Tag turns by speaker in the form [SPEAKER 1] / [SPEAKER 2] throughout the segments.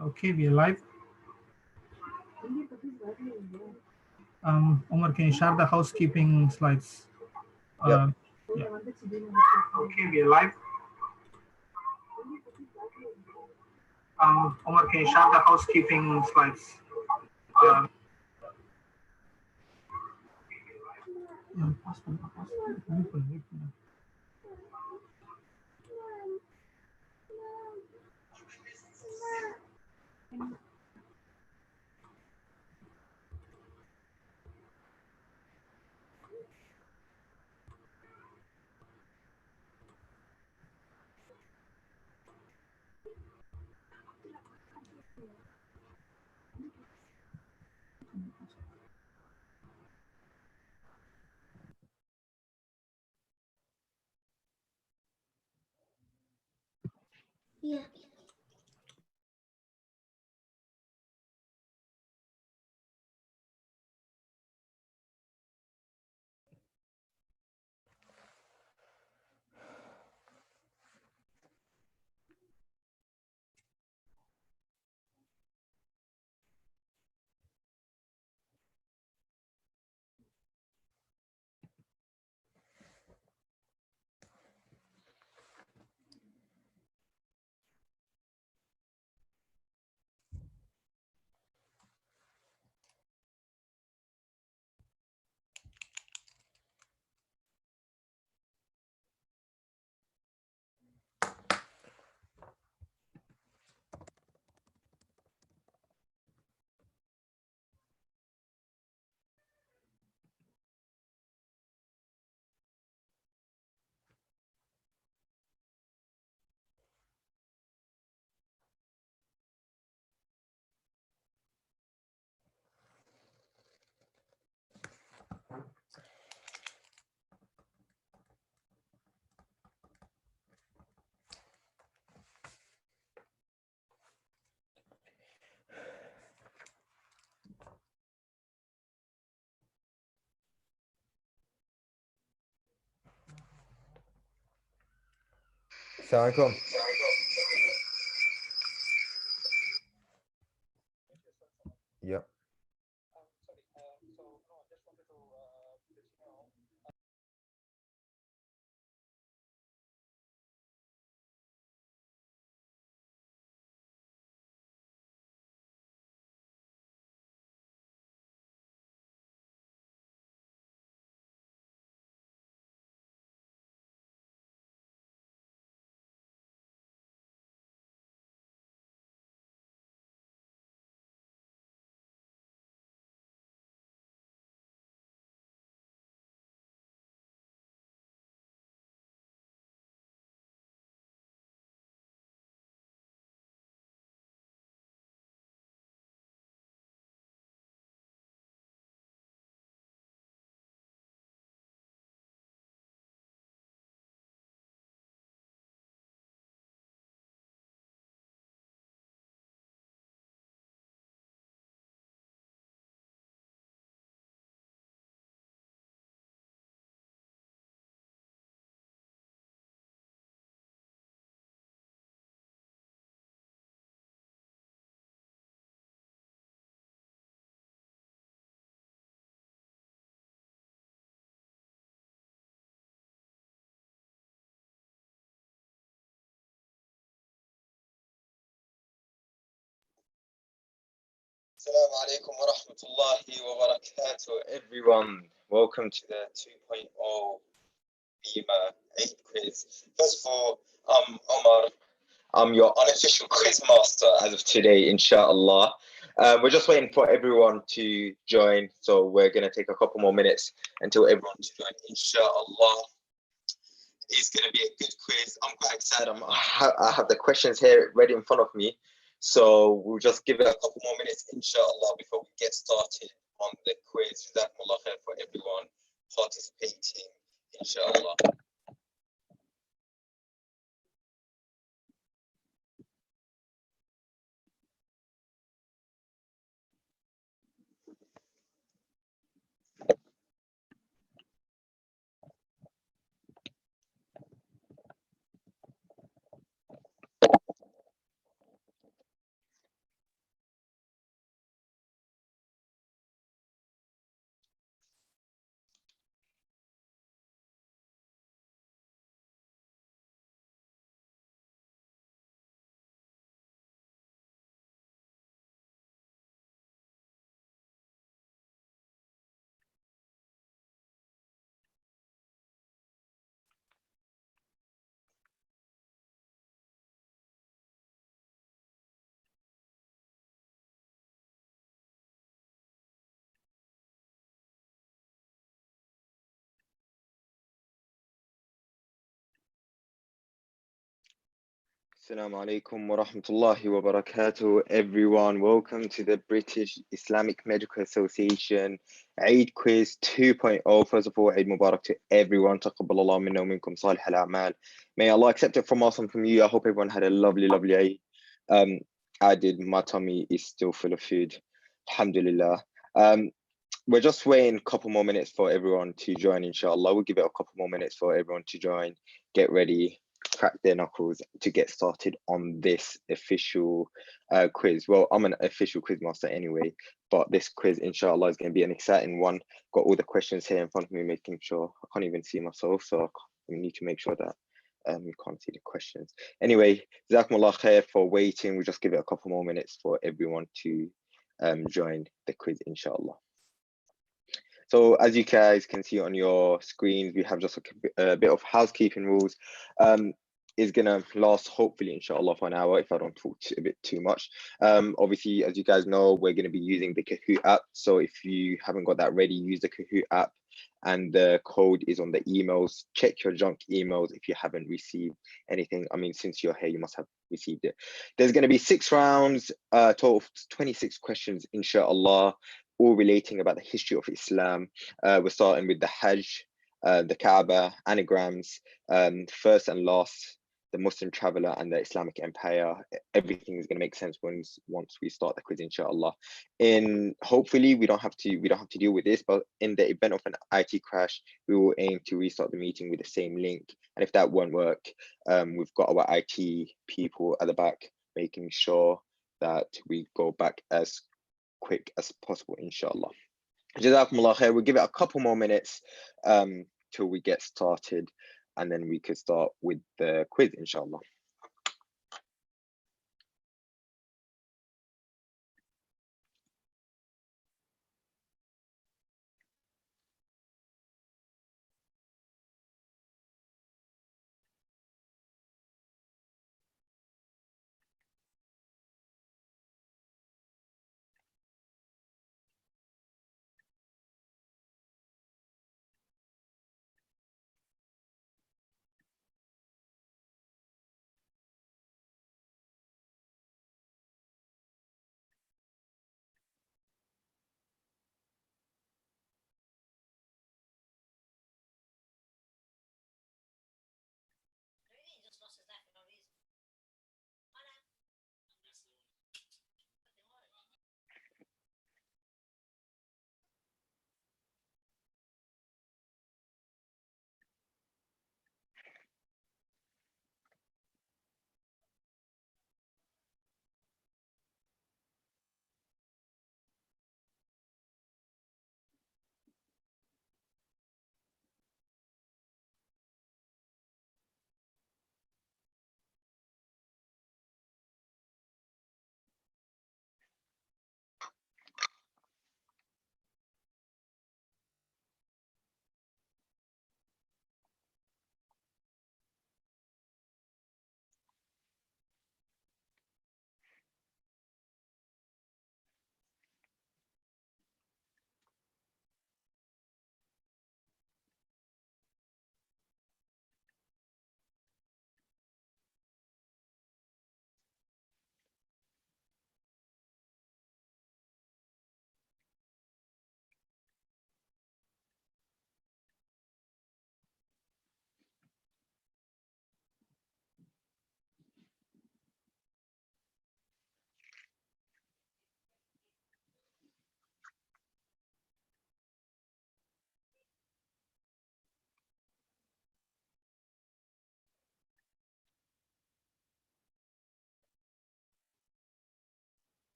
[SPEAKER 1] Okay, we are live. Omar, can you share the housekeeping slides?
[SPEAKER 2] Yeah.
[SPEAKER 1] Yeah. Okay, we are live. Omar, can you share the housekeeping slides?
[SPEAKER 2] Yeah.
[SPEAKER 3] Yeah.
[SPEAKER 2] Assalamualaikum. Yeah. Assalamu alaikum wa rahmatullahi wa barakatuh, everyone. Welcome to the 2.0 BIMA Eid quiz. First of all, Omar. I'm your unofficial quiz master as of today, inshallah. We're just waiting for everyone to join, so we're going to take a couple more minutes until everyone's joined, inshallah. It's going to be a good quiz. I'm quite excited. I have the questions here ready in front of me. So we'll just give it a couple more minutes, inshallah, before we get started on the quiz. Jazakumullah khair for everyone participating, inshallah. Assalamu alaikum wa rahmatullahi wa barakatuh, everyone. Welcome to the British Islamic Medical Association Eid Quiz 2.0. First of all, Eid Mubarak to everyone. Taqabbalallah minna wa minkum salih al-a'mal. May Allah accept it from us and from you. I hope everyone had a lovely, lovely Eid. I did. My tummy is still full of food. Alhamdulillah. We're just waiting a couple more minutes for everyone to join, inshallah. We'll give it a couple more minutes for everyone to join, get ready, crack their knuckles to get started on this official quiz. Well, I'm an official quiz master anyway, but this quiz, inshallah, is going to be an exciting one. Got all the questions here in front of me, making sure I can't even see myself, so I need to make sure that you can't see the questions. Anyway, Jazakumullah khair for waiting. We'll just give it a couple more minutes for everyone to join the quiz, inshallah. So as you guys can see on your screens, we have just a bit of housekeeping rules. Is gonna last hopefully inshallah for an hour if I don't talk a bit too much. Obviously, as you guys know, we're gonna be using the Kahoot app. So if you haven't got that ready, use the Kahoot app and the code is on the emails. Check your junk emails if you haven't received anything. I mean, since you're here, you must have received it. There's gonna be 6 rounds, total of 26 questions, inshallah, all relating about the history of Islam. We're starting with the Hajj, the Kaaba, anagrams, first and last, the Muslim traveler and the Islamic empire. Everything is going to make sense once we start the quiz, inshallah. Hopefully we don't have to deal with this, but in the event of an IT crash, we will aim to restart the meeting with the same link. And if that won't work, we've got our IT people at the back making sure that we go back as quick as possible, inshallah. Jazakumullah khair. We'll give it a couple more minutes till we get started, and then we could start with the quiz, inshallah.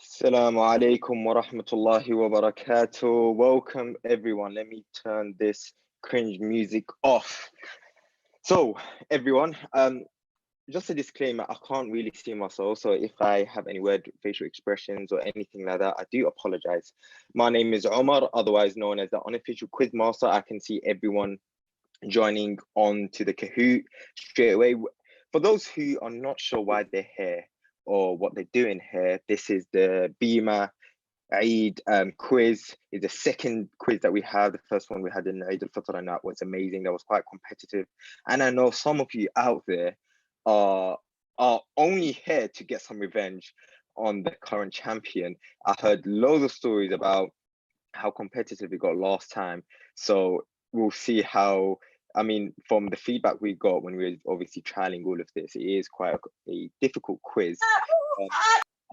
[SPEAKER 2] Assalamu alaikum wa rahmatullahi wa barakatuh. Welcome everyone. Let me turn this cringe music off. So everyone, just a disclaimer, I can't really see myself, so if I have any weird facial expressions or anything like that, I do apologize. My name is Omar, otherwise known as the unofficial quiz master. I can see everyone joining on to the Kahoot straight away. For those who are not sure why they're here or what they're doing here, this is the BIMA Eid quiz. Is the second quiz that we have. The first one we had in Eid al-Fitr, and that was amazing. That was quite competitive. And I know some of you out there are only here to get some revenge on the current champion. I heard loads of stories about how competitive it got last time. So we'll see how, I mean, from the feedback we got when we were obviously trialing all of this, it is quite a difficult quiz.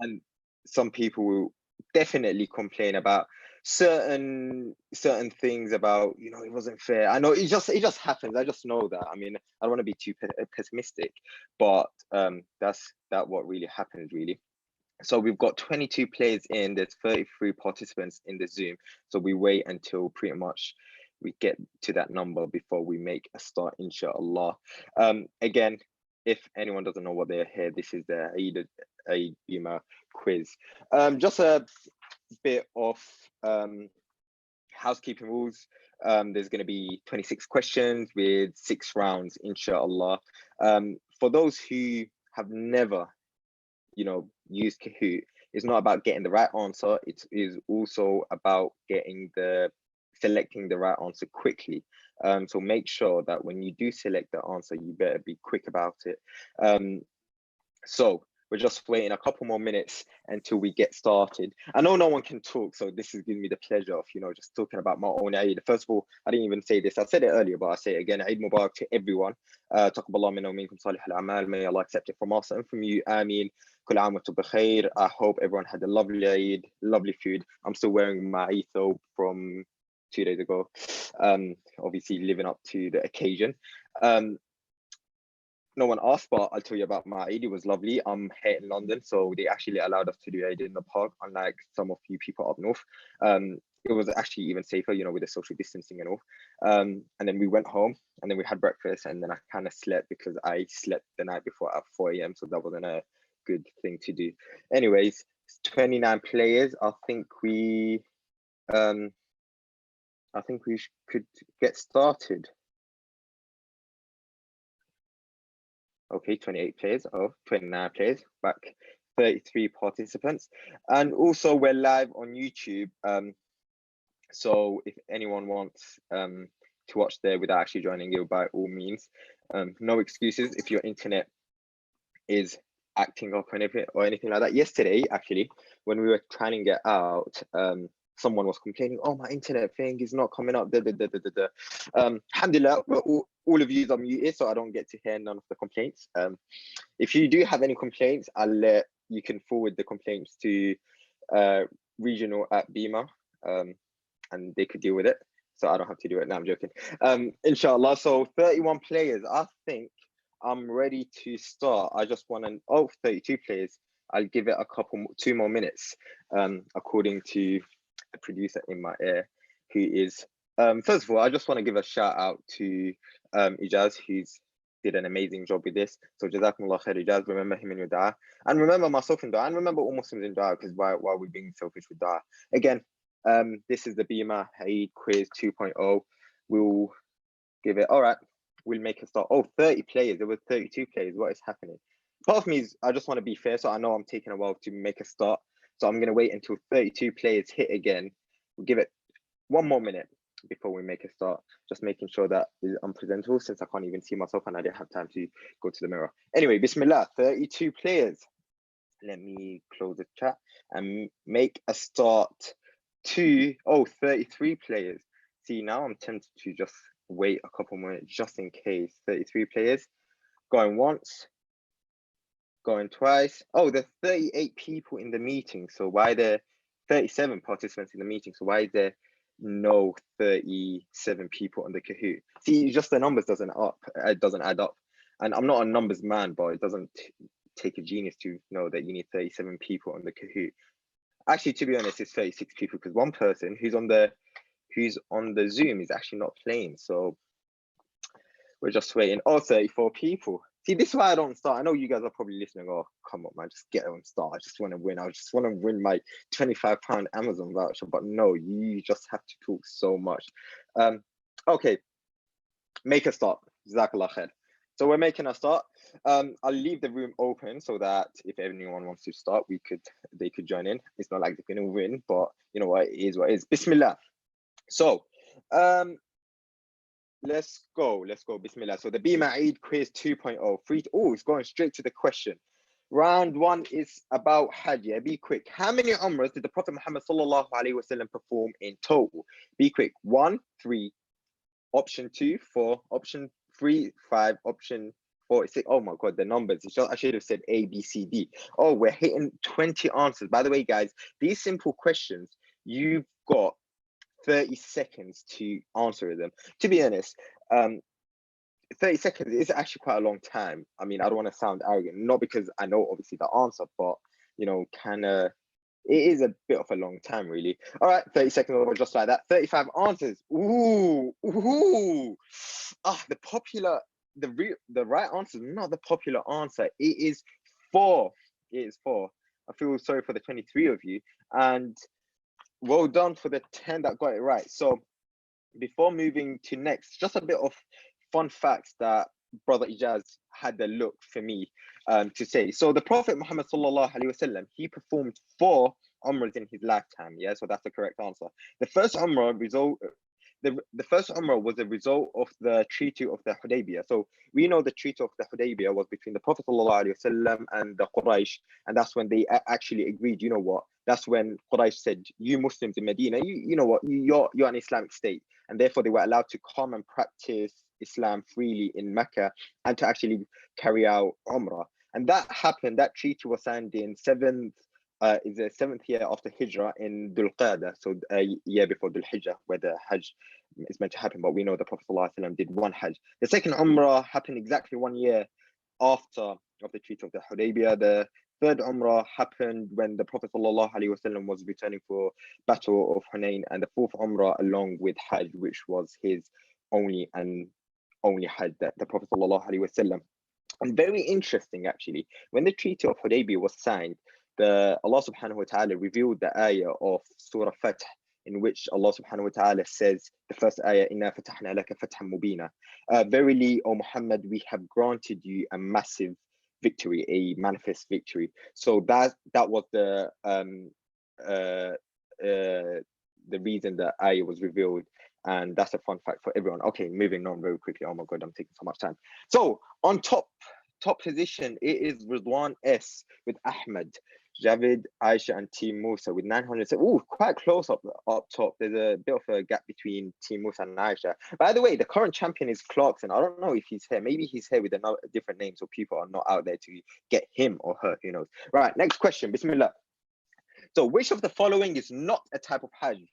[SPEAKER 2] And some people will definitely complain about certain things about, you know, it wasn't fair. I know it just happens. I just know that. I mean, I don't want to be too pessimistic, but that's what really happens, really. So we've got 22 players in, there's 33 participants in the Zoom. So we wait until pretty much we get to that number before we make a start, inshallah. Again, if anyone doesn't know what they're here, this is the Eid BIMA quiz. Just a bit of housekeeping rules. There's going to be 26 questions with 6 rounds, inshallah. For those who have never, you know, use Kahoot, it's not about getting the right answer. It is also about selecting the right answer quickly. So make sure that when you do select the answer, you better be quick about it. So we're just waiting a couple more minutes until we get started. I know no one can talk, so this is giving me the pleasure of, you know, just talking about my own Eid. First of all, I didn't even say this. I said it earlier, but I say it again. Eid Mubarak to everyone. Taqabbalallahu minna wa minkum salih al-a'mal. May Allah accept it from us and from you. Ameen. Kul aam wa antum bikhair. I hope everyone had a lovely Eid, lovely food. I'm still wearing my Eid thobe from 2 days ago. Obviously living up to the occasion. No one asked, but I'll tell you about my Eid. It was lovely. I'm here in London, so they actually allowed us to do Eid in the park, unlike some of you people up north. It was actually even safer, you know, with the social distancing and all. And then we went home, and then we had breakfast, and then I kind of slept because I slept the night before at 4 a.m. So that wasn't a good thing to do. Anyways, 29 players. I think we could get started. Okay, 28 players, 29 players, back 33 participants. And also we're live on YouTube. So if anyone wants to watch there without actually joining you, by all means, no excuses if your internet is acting up or anything like that. Yesterday, actually, when we were trying to get out, someone was complaining, oh, my internet thing is not coming up. Alhamdulillah, all of you are muted, so I don't get to hear none of the complaints. If you do have any complaints, you can forward the complaints to regional at BIMA, and they could deal with it. So I don't have to do it now, I'm joking. Inshallah, so 31 players, I think I'm ready to start. I just want to, 32 players. I'll give it 2 more minutes, according to the producer in my ear, who is, first of all, I just want to give a shout out to Ijaz, who's did an amazing job with this. So Jazakumullah khair, Ijaz, remember him in your dua, and remember myself in dua, and remember all Muslims in dua, because why are we being selfish with dua? Again, this is the BIMA Eid quiz 2.0. We'll give it, all right, we'll make a start. 30 players, there were 32 players, what is happening? Part of me is, I just want to be fair, so I know I'm taking a while to make a start. So I'm going to wait until 32 players hit again. We'll give it 1 more minute before we make a start. Just making sure that I'm presentable, since I can't even see myself and I didn't have time to go to the mirror. Anyway, Bismillah, 32 players. Let me close the chat and make a start to, 33 players. See, now I'm tempted to just wait a couple more minutes just in case. 33 players, going once, going twice. There's 38 people in the meeting. So why there 37 participants in the meeting? So why is there no 37 people on the Kahoot? See, just the numbers doesn't add up. And I'm not a numbers man, but it doesn't take a genius to know that you need 37 people on the Kahoot. Actually, to be honest, it's 36 people, because one person who's on the Zoom is actually not playing. So we're just waiting. 34 people. See, this is why I don't start. I know you guys are probably listening. Oh, come on, man, just get on start. I just want to win. I just want to win my £25 Amazon voucher. But no, you just have to talk so much. Okay. make a start. Jazakallah khair. So we're making a start. I'll leave the room open so that if anyone wants to start, they could join in. It's not like they're gonna win, but you know what, it is what it is. Bismillah. So let's go. Bismillah. So the BIMA Eid quiz 2.0. It's going straight to the question. Round one is about Hajj. Yeah, be quick. How many Umrahs did the Prophet Muhammad sallallahu alaihi wasallam perform in total? Be quick. 1, 3, option 2, 4, option 3, 5, option 4, 6. Oh my God, the numbers. I should have said A, B, C, D. Oh, we're hitting 20 answers. By the way, guys, these simple questions, you've got 30 seconds to answer them. To be honest, 30 seconds is actually quite a long time. I mean, I don't want to sound arrogant, not because I know obviously the answer, but you know, it is a bit of a long time, really. All right, 30 seconds or just like that. 35 answers. Ooh. The right answer is not the popular answer. It is 4. I feel sorry for the 23 of you, and well done for the 10 that got it right. So before moving to next, just a bit of fun facts that Brother Ijaz had the look for me to say. So the Prophet Muhammad sallallahu alaihi wasallam, he performed 4 Umrahs in his lifetime. Yeah, so that's the correct answer. The first Umrah was a result of the Treaty of the Hudaybiyah. So we know the Treaty of the Hudaybiyah was between the Prophet sallallahu alaihi wasallam and the Quraysh, and that's when they actually agreed. You know what? That's when Quraysh said, "You Muslims in Medina, you know what? You're an Islamic state," and therefore they were allowed to come and practice Islam freely in Mecca and to actually carry out Umrah. And that happened. That treaty was signed in is the 7th year after Hijrah in Dhul Qa'dah, so a year before Dhul Hijjah, where the Hajj is meant to happen. But we know the Prophet ﷺ did 1 Hajj. The second Umrah happened exactly 1 year after of the Treaty of the Hudaybiyah. The third Umrah happened when the Prophet ﷺ was returning for Battle of Hunain, and the fourth Umrah along with Hajj, which was his only Hajj that the Prophet ﷺ. And very interesting, actually, when the Treaty of Hudaybiyah was signed, Allah subhanahu wa ta'ala revealed the ayah of Surah Fath, in which Allah subhanahu wa ta'ala says, the first ayah, Inna fatahna laka fathan mubina. Verily, O Muhammad, we have granted you a massive victory, a manifest victory. So that was the reason that ayah was revealed. And that's a fun fact for everyone. Okay, moving on very quickly. Oh my God, I'm taking so much time. So on top position, it is Ridwan S with Ahmed, Javid, Aisha, and Team Musa with 900. Oh, quite close up top. There's a bit of a gap between Team Musa and Aisha. By the way, the current champion is Clarkson. I don't know if he's here. Maybe he's here with a different name, so people are not out there to get him or her. Who knows? Right, next question. Bismillah. So, which of the following is not a type of Hajj?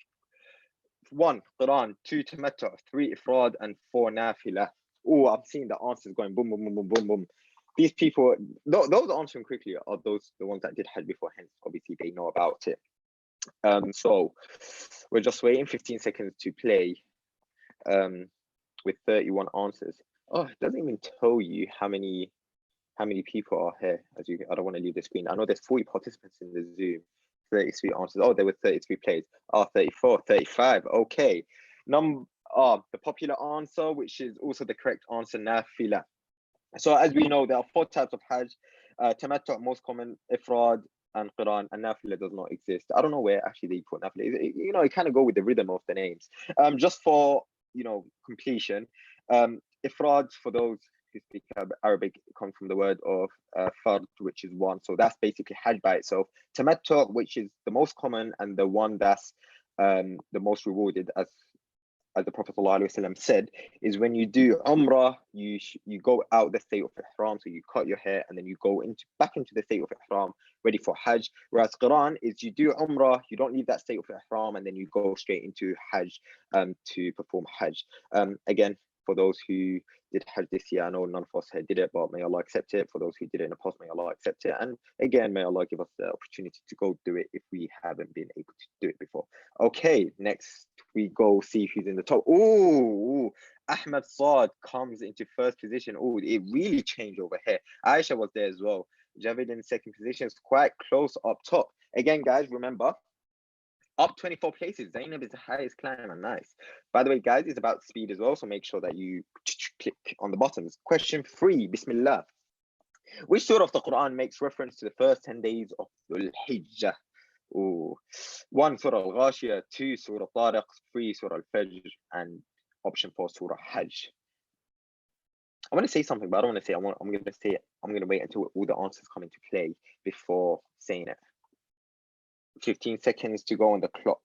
[SPEAKER 2] 1, Quran. 2, Tamattu. 3, Ifrad. And 4, Nafila. Oh, I'm seeing the answers going boom, boom, boom, boom, boom, boom. These people, those answering quickly are the ones that did Hajj before, hence obviously they know about it. So we're just waiting 15 seconds to play with 31 answers. Oh, it doesn't even tell you how many people are here. I don't want to leave the screen. I know there's 40 participants in the Zoom. 33 answers. Oh, there were 33 plays. 34, 35. Okay. The popular answer, which is also the correct answer, Nafila. So as we know, there are 4 types of Hajj. Tamattu, most common, Ifrad, and Quran, and Nafila does not exist. I don't know where actually they put Nafila. It kind of go with the rhythm of the names. Just for completion, Ifrad, for those who speak Arabic, comes from the word of Fard, which is 1. So that's basically Hajj by itself. Tamattu, which is the most common and the one that's the most rewarded, as the Prophet ﷺ said, is when you do Umrah, you go out the state of Ihram, so you cut your hair and then you go back into the state of Ihram, ready for Hajj. Whereas Quran is you do Umrah, you don't leave that state of Ihram, and then you go straight into Hajj to perform Hajj. Again, for those who did Hajj this year, I know none of us here did it, but may Allah accept it. For those who did it in the past, may Allah accept it. And again, may Allah give us the opportunity to go do it if we haven't been able to do it before. Okay, next we go see who's in the top. Ooh, Ahmed Saad comes into first position. Oh, it really changed over here. Aisha was there as well. Javid in second position is quite close up top. Again, guys, remember, Up 24 places. Zainab is the highest climber. Nice. By the way, guys, it's about speed as well, so make sure that you click on the buttons. Question 3, Bismillah. Which surah of the Quran makes reference to the first 10 days of Dhul Hijjah? Ooh. 1, Surah Al-Ghashiyah. 2, Surah Tariq. 3, Surah Al-Fajr. And option 4, Surah Hajj. I want to say something, but I don't want to say. I'm going to say it. I'm going to wait until all the answers come into play before saying it. 15 seconds to go on the clock.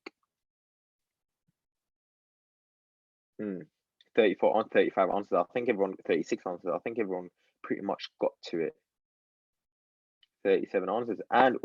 [SPEAKER 2] 34 on 35 answers. I think everyone 36 answers. I think everyone pretty much got to it. 37 answers. And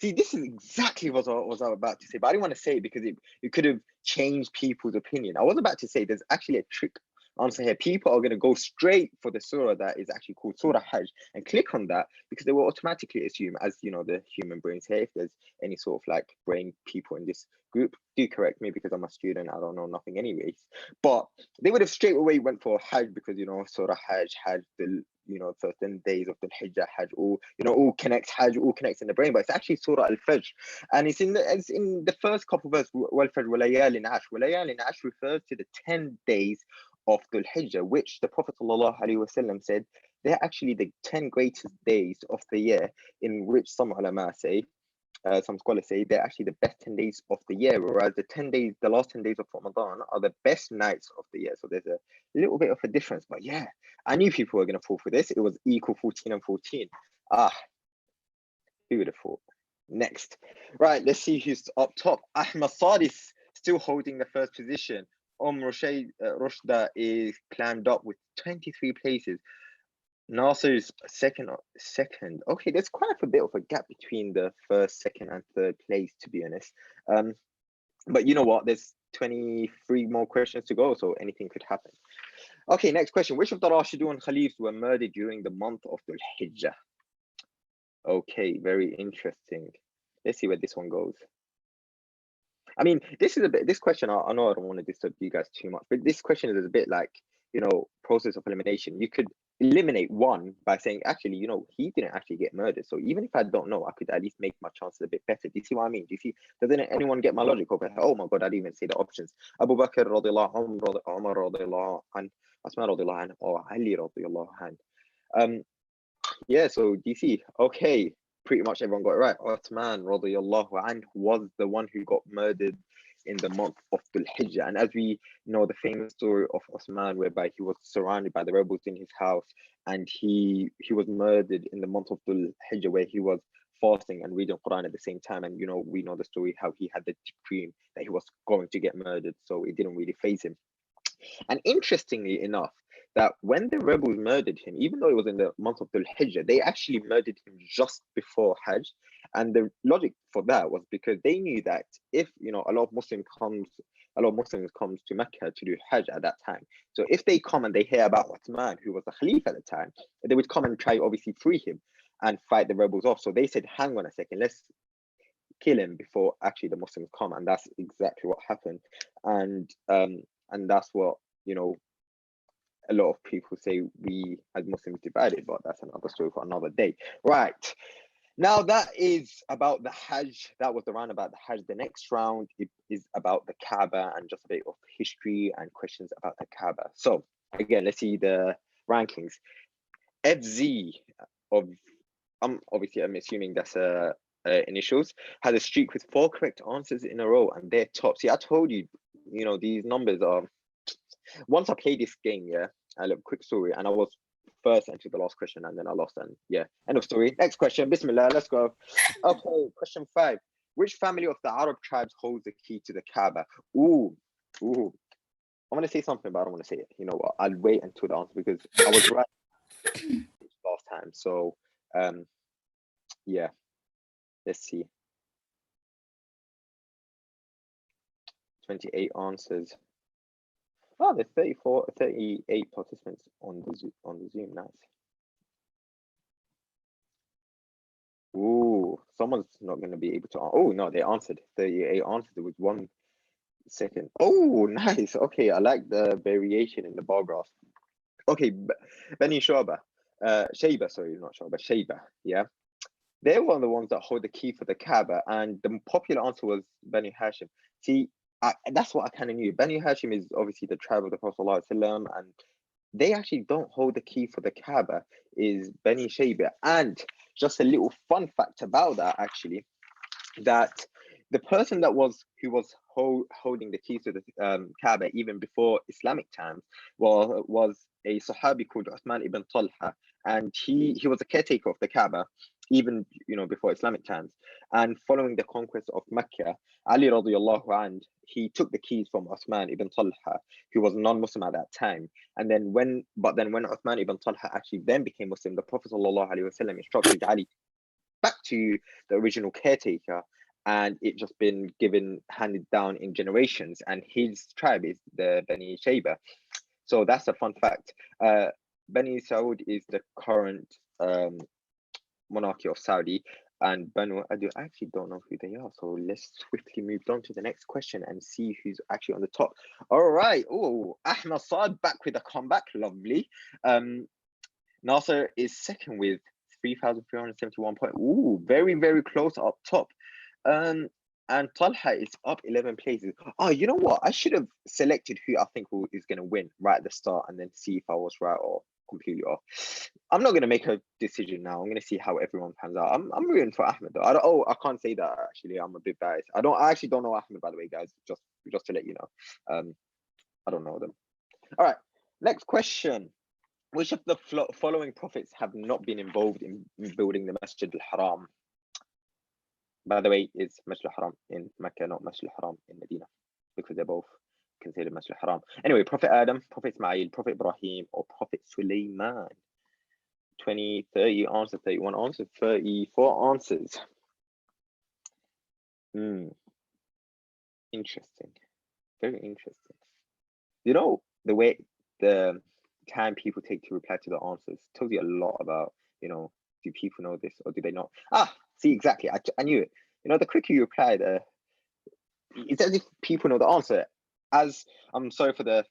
[SPEAKER 2] see, this is exactly what I was about to say, but I didn't want to say it because it could have changed people's opinion. I was about to say there's actually a trick answer here. People are going to go straight for the surah that is actually called Surah Hajj and click on that because they will automatically assume, as you know, the human brains here, if there's any sort of like brain people in this group, do correct me because I'm a student, I don't know nothing anyways, but they would have straight away went for Hajj because, you know, Surah Hajj, the, you know, first 10 days of the Hijjah, Hajj, all, you know, all connects Hajj, all connects in the brain, but it's actually Surah Al-Fajr, and it's in the first couple of verses. Wal-Fajr wa-layalin ash. Wa-layalin ash refers to the 10 days of Dhul Hijjah, which the Prophet ﷺ said they're actually the 10 greatest days of the year, in which some ulama say, some scholars say they're actually the best 10 days of the year, whereas the last 10 days of Ramadan are the best nights of the year. So there's a little bit of a difference, but yeah, I knew people were going to fall for this. It was equal 14 and 14. Who would have thought? Next, right, let's see who's up top. Ahmad Sadis still holding the first position. Rushda is climbed up with 23 places. Nasser's second. Okay, there's quite a bit of a gap between the first, second, and third place, to be honest. But you know what? There's 23 more questions to go, so anything could happen. Okay, next question. Which of the Rashidun Khalifs were murdered during the month of Dhul Hijjah? Okay, very interesting. Let's see where this one goes. I mean, this question, I know I don't want to disturb you guys too much, but this question is a bit like, you know, process of elimination. You could eliminate one by saying, actually, you know, he didn't actually get murdered. So even if I don't know, I could at least make my chances a bit better. Do you see what I mean? Do you see? Doesn't anyone get my logic over here? Oh my God, I didn't even say the options. Abu Bakr radiallahu anhu, Umar radiallahu anhu, Asma radiallahu anhu, or Ali radiallahu anhu. Yeah, so do you see? Okay, pretty much everyone got it right. Uthman radiallahu anhu was the one who got murdered in the month of Dhul Hijjah. And as we know, the famous story of Uthman, whereby he was surrounded by the rebels in his house, and he was murdered in the month of Dhul Hijjah, where he was fasting and reading Quran at the same time. And you know, we know the story how he had the dream that he was going to get murdered, so it didn't really faze him. And interestingly enough, that when the rebels murdered him, even though it was in the month of Dhul Hijjah, they actually murdered him just before Hajj. And the logic for that was because they knew that if, you know, a lot of Muslims comes to Mecca to do Hajj at that time. So if they come and they hear about Uthman, who was the Khalifa at the time, they would come and try obviously free him and fight the rebels off. So they said, hang on a second, let's kill him before actually the Muslims come. And that's exactly what happened. And that's what, you know, a lot of people say we as Muslims divided, but that's another story for another day. Right. Now that is about the Hajj. That was the round about the Hajj. The next round is about the Kaaba and just a bit of history and questions about the Kaaba. So again, let's see the rankings. FZ of I'm assuming that's initials, had a streak with 4 correct answers in a row, and they're top. See, I told you, you know, these numbers are. Once I played this game, yeah, I look quick story, and I was first until the last question, and then I lost, and yeah, end of story. Next question, Bismillah, let's go. Okay, question 5. Which family of the Arab tribes holds the key to the Kaaba? Ooh. I want to say something, but I don't want to say it. You know what? I'll wait until the answer because I was right last time. So, yeah, let's see. 28 answers. Oh, there's 38 participants on the Zoom. Nice. Ooh, someone's not going to be able to. Oh no, they answered. 38 answered with 1 second. Oh, nice. Okay, I like the variation in the bar graph. Okay, Benny Shaba, Shayba, sorry, not Shaba, Shayba. Yeah. They were the ones that hold the key for the Kaaba, and the popular answer was Bani Hashim. See, that's what I kind of knew. Bani Hashim is obviously the tribe of the Prophet ﷺ, and they actually don't hold the key for the Kaaba, is Bani Shayba. And just a little fun fact about that, actually, that the person who was holding the keys to the Kaaba even before Islamic times was a Sahabi called Uthman ibn Talha, and he was a caretaker of the Kaaba even before Islamic times. And following the conquest of Mecca, Ali radiallahu anhu, he took the keys from Uthman ibn Talha, who was non-Muslim at that time. And then when Uthman ibn Talha actually then became Muslim, the Prophet sallallahu alaihi wasallam instructed Ali back to the original caretaker, and it just been handed down in generations, and his tribe is the Bani Shayba. So that's a fun fact. Bani Saud is the current monarchy of Saudi, and Banu Adu, I actually don't know who they are. So let's swiftly move on to the next question and see who's actually on the top. All right. Oh, Ahmed Saad back with a comeback. Lovely. Nasser is second with 3,371 points. Ooh, very, very close up top. And Talha is up 11 places. Oh, you know what? I should have selected who I think is going to win right at the start and then see if I was right or completely off. I'm not going to make a decision now. I'm going to see how everyone pans out. I'm rooting for Ahmed though. I can't say that actually. I'm a bit biased. I actually don't know Ahmed, by the way, guys. Just to let you know. I don't know them. All right. Next question. Which of the following prophets have not been involved in building the Masjid al-Haram? By the way, it's Masjid al-Haram in Mecca, not Masjid al-Haram in Medina, because they're both considered Masjid al-Haram. Anyway, Prophet Adam, Prophet Ismail, Prophet Ibrahim, or Prophet Sulaiman. 20, 30 answers, 31 answers, 34 answers. Interesting. Very interesting. You know, the way the time people take to reply to the answers tells you a lot about, do people know this or do they not? See, exactly. I knew it. The quicker you replied, it's as if people know the answer. As I'm sorry for the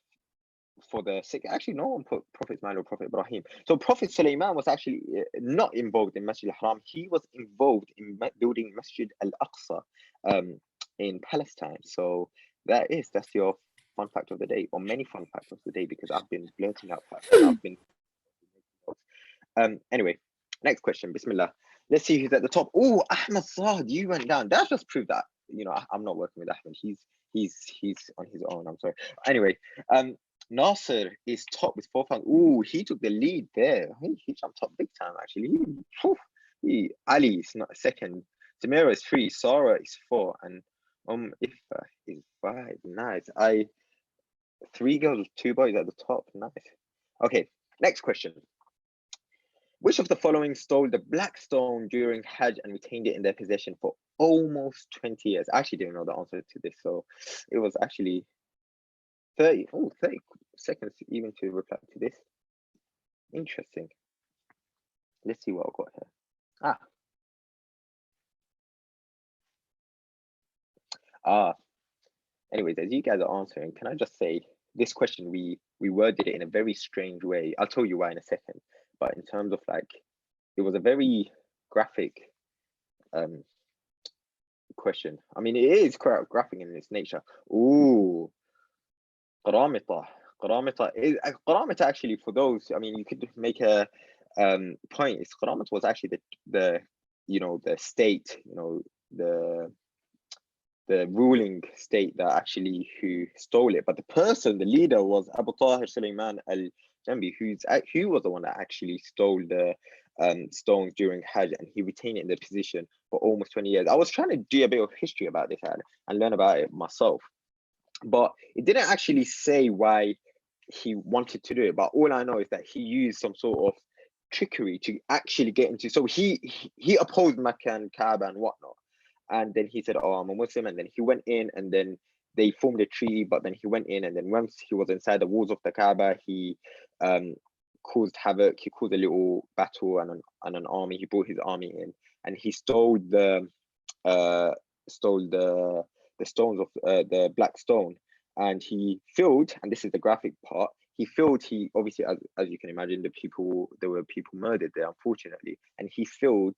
[SPEAKER 2] sick. Actually, no one put Prophet Ismail or Prophet Ibrahim. So Prophet Sulaiman was actually not involved in Masjid al-Haram. He was involved in building Masjid al-Aqsa in Palestine. So that's your fun fact of the day, or many fun facts of the day, because I've been blurting out facts. Anyway, next question. Bismillah. Let's see who's at the top. Oh, Ahmed Saad, you went down. That just proved that I'm not working with Ahmed. He's on his own. I'm sorry. Anyway, Nasser is top with 4,000. Oh, he took the lead there. He jumped top big time actually. Ali is not second. Samira is 3. Sarah is 4, and Ifa is 5. Nice. 3 girls with 2 boys at the top. Nice. Okay, next question. Which of the following stole the black stone during Hajj and retained it in their possession for almost 20 years? I actually didn't know the answer to this, so it was actually 30 seconds even to reply to this. Interesting. Let's see what I've got here. Anyways, as you guys are answering, can I just say this question, we worded it in a very strange way. I'll tell you why in a second. But in terms of it was a very graphic question. I mean, it is quite graphic in its nature. Ooh, Qaramita. Qaramita actually, for those, I mean, you could make a point. Qaramita was actually the state, the ruling state that actually who stole it, but the leader was Abu Tahir Sulaiman al-Jambi, who was the one that actually stole the stones during Hajj, and he retained it in the position for almost 20 years. I was trying to do a bit of history about this and learn about it myself, but it didn't actually say why he wanted to do it. But all I know is that he used some sort of trickery to actually get into. So he opposed Mecca and Kaaba and whatnot. And then he said, I'm a Muslim. And then he went in, and then they formed a treaty. But then he went in, and then once he was inside the walls of the Kaaba, he caused havoc. He caused a little battle and an army. He brought his army in, and he stole the stones of the black stone. And he filled, and this is the graphic part. He obviously, as you can imagine, there were people murdered there, unfortunately, and he filled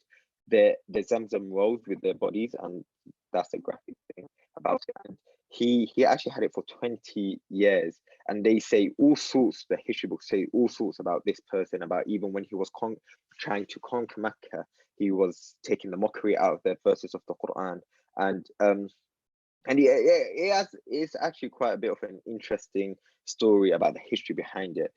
[SPEAKER 2] the Zamzam wells with their bodies, and that's a graphic thing about it. And he actually had it for 20 years, and they say all sorts. The history books say all sorts about this person. About even when he was trying to conquer Mecca, he was taking the mockery out of the verses of the Quran, and it's actually quite a bit of an interesting story about the history behind it.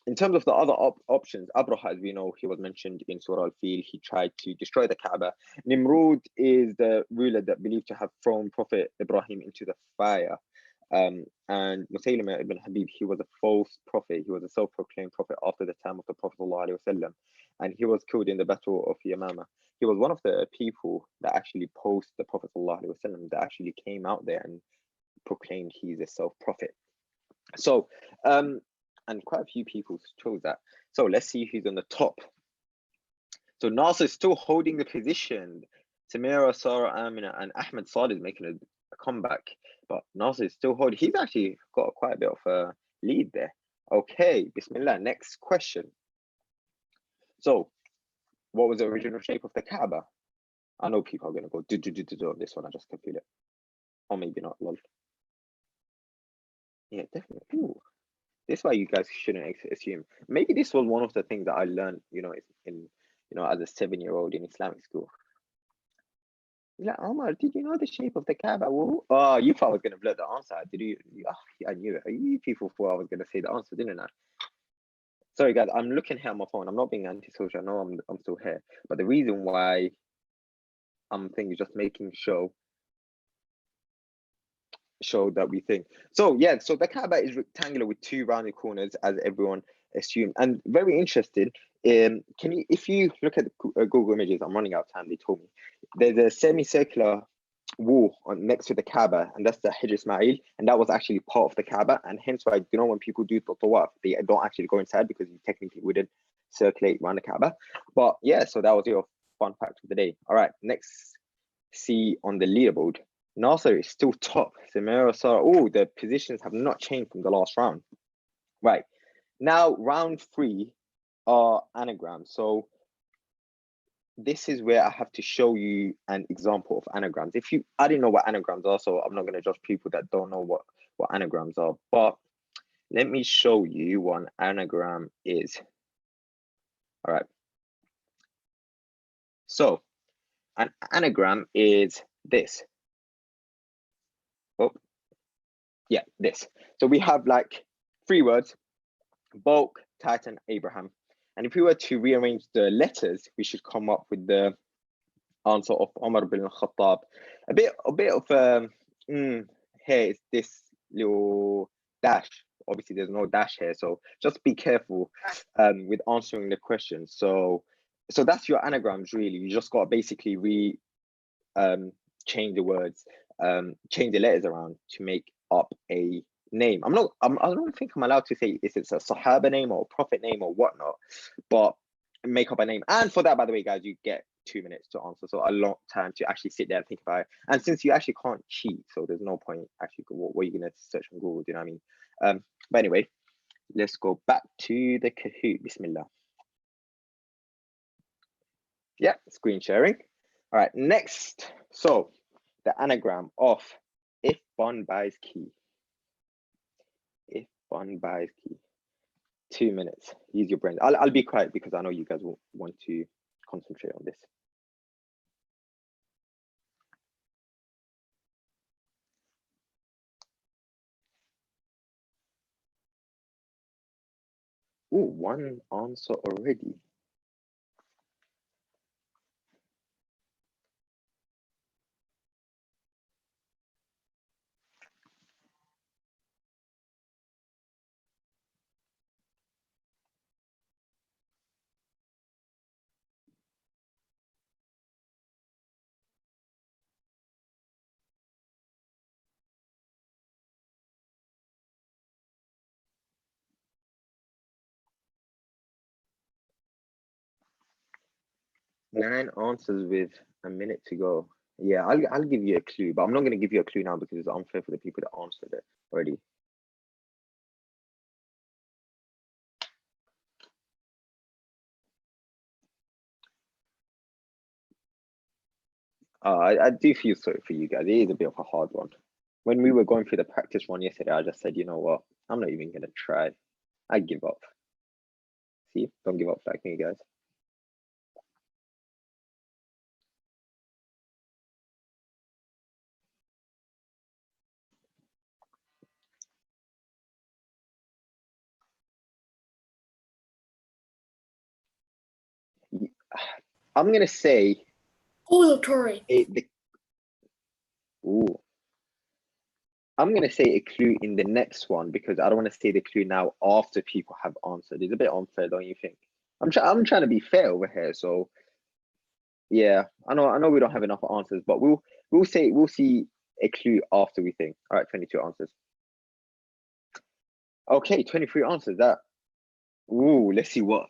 [SPEAKER 2] In terms of the other options, Abraha, as we know, he was mentioned in Surah Al-Fil. He tried to destroy the Kaaba. Nimrud is the ruler that believed to have thrown Prophet Ibrahim into the fire. And Musaylima ibn Habib, he was a false prophet. He was a self-proclaimed prophet after the time of the Prophet ﷺ, and he was killed in the Battle of Yamama. He was one of the people that actually post the Prophet ﷺ, that actually came out there and proclaimed he's a self-prophet. So, and quite a few people chose that. So let's see who's on the top. So Nasser is still holding the position. Samira, Sarah, Amina, and Ahmed Saad is making a comeback, but Nasser is still holding. He's actually got quite a bit of a lead there. Okay, Bismillah. Next question. So, what was the original shape of the Kaaba? I know people are going to go do on this one. I just can feel it. Or maybe not. Lol. Yeah, definitely. Ooh. This is why you guys shouldn't assume. Maybe this was one of the things that I learned, as a 7-year-old in Islamic school. You're like, Omar, did you know the shape of the Kaaba? Oh, you thought I was going to blurt the answer. Did you? Oh, I knew it. You people thought I was going to say the answer, didn't I? Sorry, guys. I'm looking here on my phone. I'm not being antisocial. I know I'm still here. But the reason why I'm thinking is just making show that we think. So yeah, so the Kaaba is rectangular with 2 rounded corners, as everyone assumed. And very interested. If you look at Google Images, I'm running out of time. They told me there's a semicircular wall next to the Kaaba, and that's the Hijr Ismail, and that was actually part of the Kaaba, and hence why when people do the tawaf, they don't actually go inside because you technically wouldn't circulate around the Kaaba. But yeah, so that was your fun fact of the day. All right, next, see on the leaderboard. Nasser is still top. Samira, Sarah, the positions have not changed from the last round. Right, now round 3 are anagrams. So this is where I have to show you an example of anagrams. I didn't know what anagrams are, so I'm not going to judge people that don't know what anagrams are. But let me show you what an anagram is. All right. So an anagram is this. Oh, yeah, this. So we have like 3 words: bulk, Titan, Abraham. And if we were to rearrange the letters, we should come up with the answer of Umar bin Khattab. A bit of here is this little dash. Obviously, there's no dash here, so just be careful with answering the question. So that's your anagrams, really. You just got to basically change the words, change the letters around to make up a name. I don't think I'm allowed to say if it's a Sahaba name or a Prophet name or whatnot, but make up a name. And for that, by the way, guys, you get 2 minutes to answer, so a long time to actually sit there and think about it. And since you actually can't cheat, so there's no point actually what are you going to search on Google, do you know what I mean? But anyway, let's go back to the Kahoot. Bismillah. Yeah, screen sharing. All right, next. So the anagram of if Bond buys key. If Bond buys key. 2 minutes. Use your brains. I'll be quiet because I know you guys will want to concentrate on this. One answer already. Nine answers with a minute to go. Yeah, I'll give you a clue, but I'm not going to give you a clue now because it's unfair for the people that answered it already. I do feel sorry for you guys. It is a bit of a hard one. When we were going through the practice one yesterday, I just said, you know what? I'm not even gonna try. I give up. See, don't give up like me, guys. I'm gonna say
[SPEAKER 3] Auditory.
[SPEAKER 2] ooh. I'm gonna say a clue in the next one because I don't want to say the clue now after people have answered. It's a bit unfair, don't you think? I'm trying to be fair over here, so yeah, I know we don't have enough answers, but we'll see a clue after we think. All right, 22 answers. Okay, 23 answers. That let's see what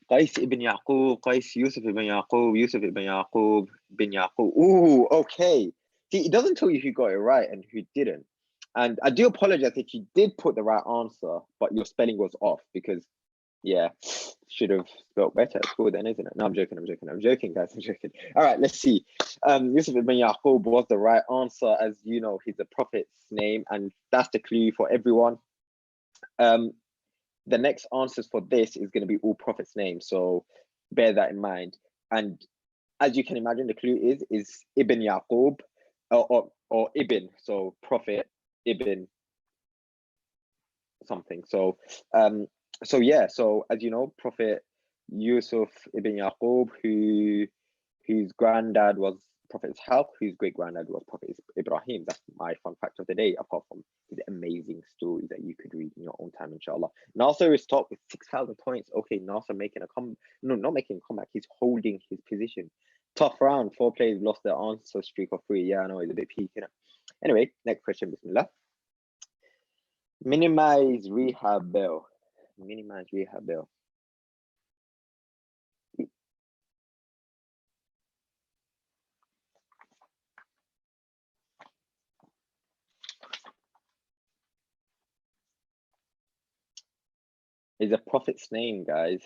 [SPEAKER 2] Qais ibn Yaqub, Qais Yusuf ibn Yaqub, Yusuf ibn Yaqub bin Yaqub. Ooh, okay. See, it doesn't tell you who got it right and who didn't. And I do apologize if you did put the right answer, but your spelling was off because, yeah, should have spelled better at school then, isn't it? No, I'm joking, guys, I'm joking. All right, let's see. Yusuf ibn Yaqub was the right answer. As you know, he's the prophet's name, and that's the clue for everyone. The next answers for this is going to be all prophets' names, so bear that in mind. And as you can imagine, the clue is Ibn Yaqub or Ibn, so prophet Ibn something. So yeah, so as you know, Prophet Yusuf ibn Yaqub, whose granddad was Prophet Ishaq, whose great granddad was Prophet Ibrahim. That's my fun fact of the day, apart from his amazing stories that you could read in your own time, inshallah. Nasser is top with 6,000 points. Okay, Nasser making a no, not making a comeback, he's holding his position. Tough round, 4 players lost their answer streak of 3. Yeah, I know, it's a bit peak, you know. Anyway, next question, bismillah. Minimize rehab bill. Minimize rehab bill. Is a prophet's name, guys.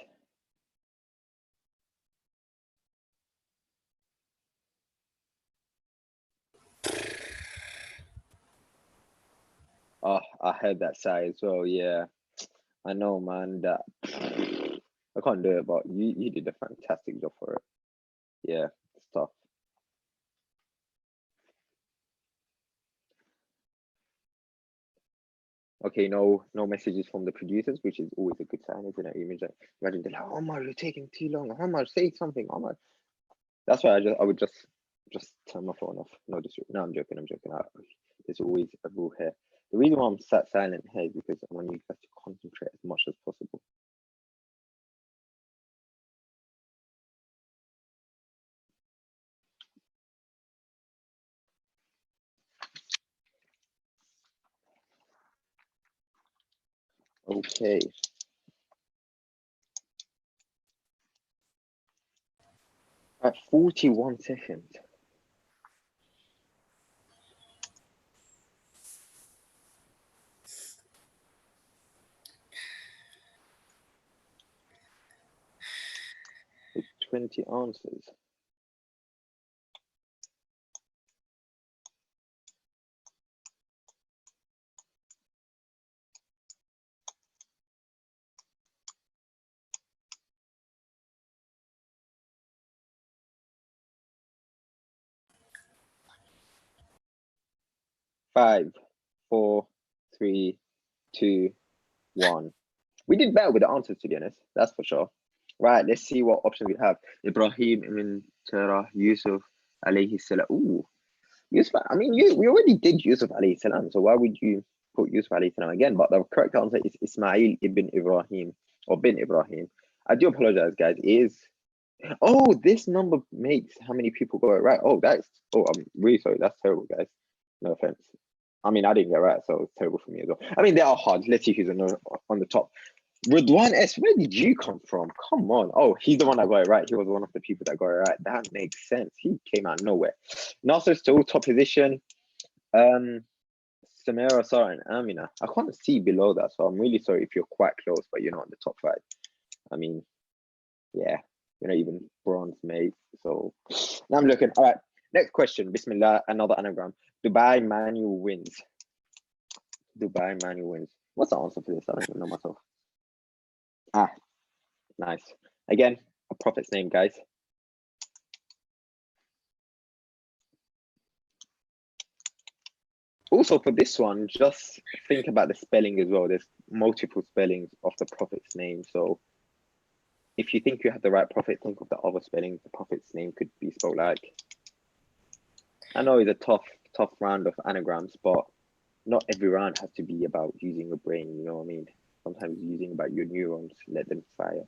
[SPEAKER 2] Oh, I heard that side as well. Yeah, I know, man. That I can't do it, but you did a fantastic job for it. Yeah, it's tough. Okay, no messages from the producers, which is always a good sign, isn't it? Imagine they're like, "Oh my, you're taking too long. How much? Say something. Oh my." That's why I would just turn my phone off. No, I'm joking. There's always a rule here. The reason why I'm sat silent here is because I want you guys to concentrate as much as possible. Okay. At 41 seconds. With 20 answers. Five, 4, 3, 2, 1. We did better with the answers, to be honest. That's for sure. Right, let's see what options we have. Ibrahim ibn Terah, Yusuf alayhi salam. Ooh, Yusuf. I mean, we already did Yusuf alayhi salam, so why would you put Yusuf alayhi salam again? But the correct answer is Ismail ibn Ibrahim or bin Ibrahim. I do apologize, guys. It is. Oh, this number makes how many people got it right. Oh, I'm really sorry. That's terrible, guys. No offense. I mean, I didn't get it right, so it's terrible for me as well. I mean, they are hard. Let's see who's on the top. Ridwan S, where did you come from? Come on. Oh, he's the one that got it right. He was one of the people that got it right. That makes sense. He came out of nowhere. Nasser still top position. Samira, Sarah, and Amina. I can't see below that, so I'm really sorry if you're quite close, but you're not in the top 5. I mean, yeah, you're not even bronze, mate. So now I'm looking. All right. Next question. Bismillah, another anagram. Dubai manual wins. Dubai manual wins. What's the answer for this? I don't even know myself. Ah, nice. Again, a prophet's name, guys. Also, for this one, just think about the spelling as well. There's multiple spellings of the prophet's name. So if you think you have the right prophet, think of the other spellings the prophet's name could be spelled like. I know it's a tough round of anagrams, but not every round has to be about using your brain, you know what I mean? Sometimes using about your neurons, let them fire.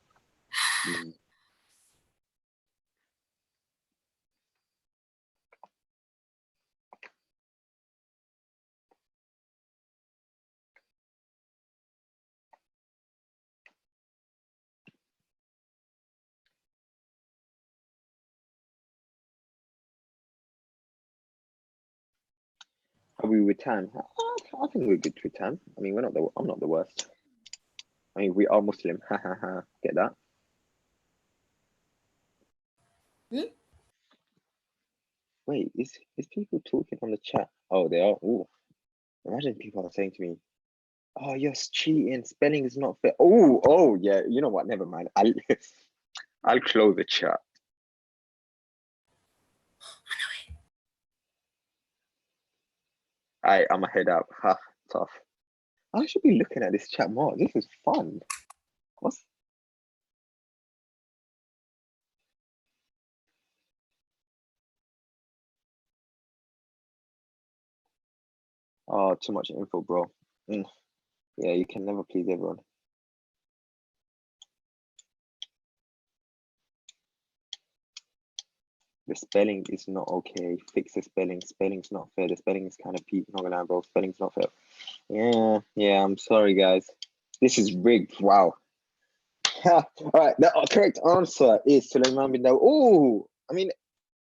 [SPEAKER 2] Are we with time? I think we're good with time. I mean, I'm not the worst. I mean, we are Muslim. Ha ha ha. Get that? Wait, is people talking on the chat? Oh, they are. Ooh. Imagine people are saying to me, "Oh, you're cheating. Spelling is not fair." Oh, yeah. You know what? Never mind. I'll close the chat. I'm a head up. Ha, tough. I should be looking at this chat more. This is fun. What's? Oh, too much info, bro. Yeah, you can never please everyone. The spelling is not okay. Fix the spelling. Spelling's not fair. The spelling is kind of peak. Not gonna lie, bro. Spelling's not fair. Yeah. I'm sorry, guys. This is rigged. Wow. All right. The correct answer is Sulaiman bin Dawood. Oh, I mean,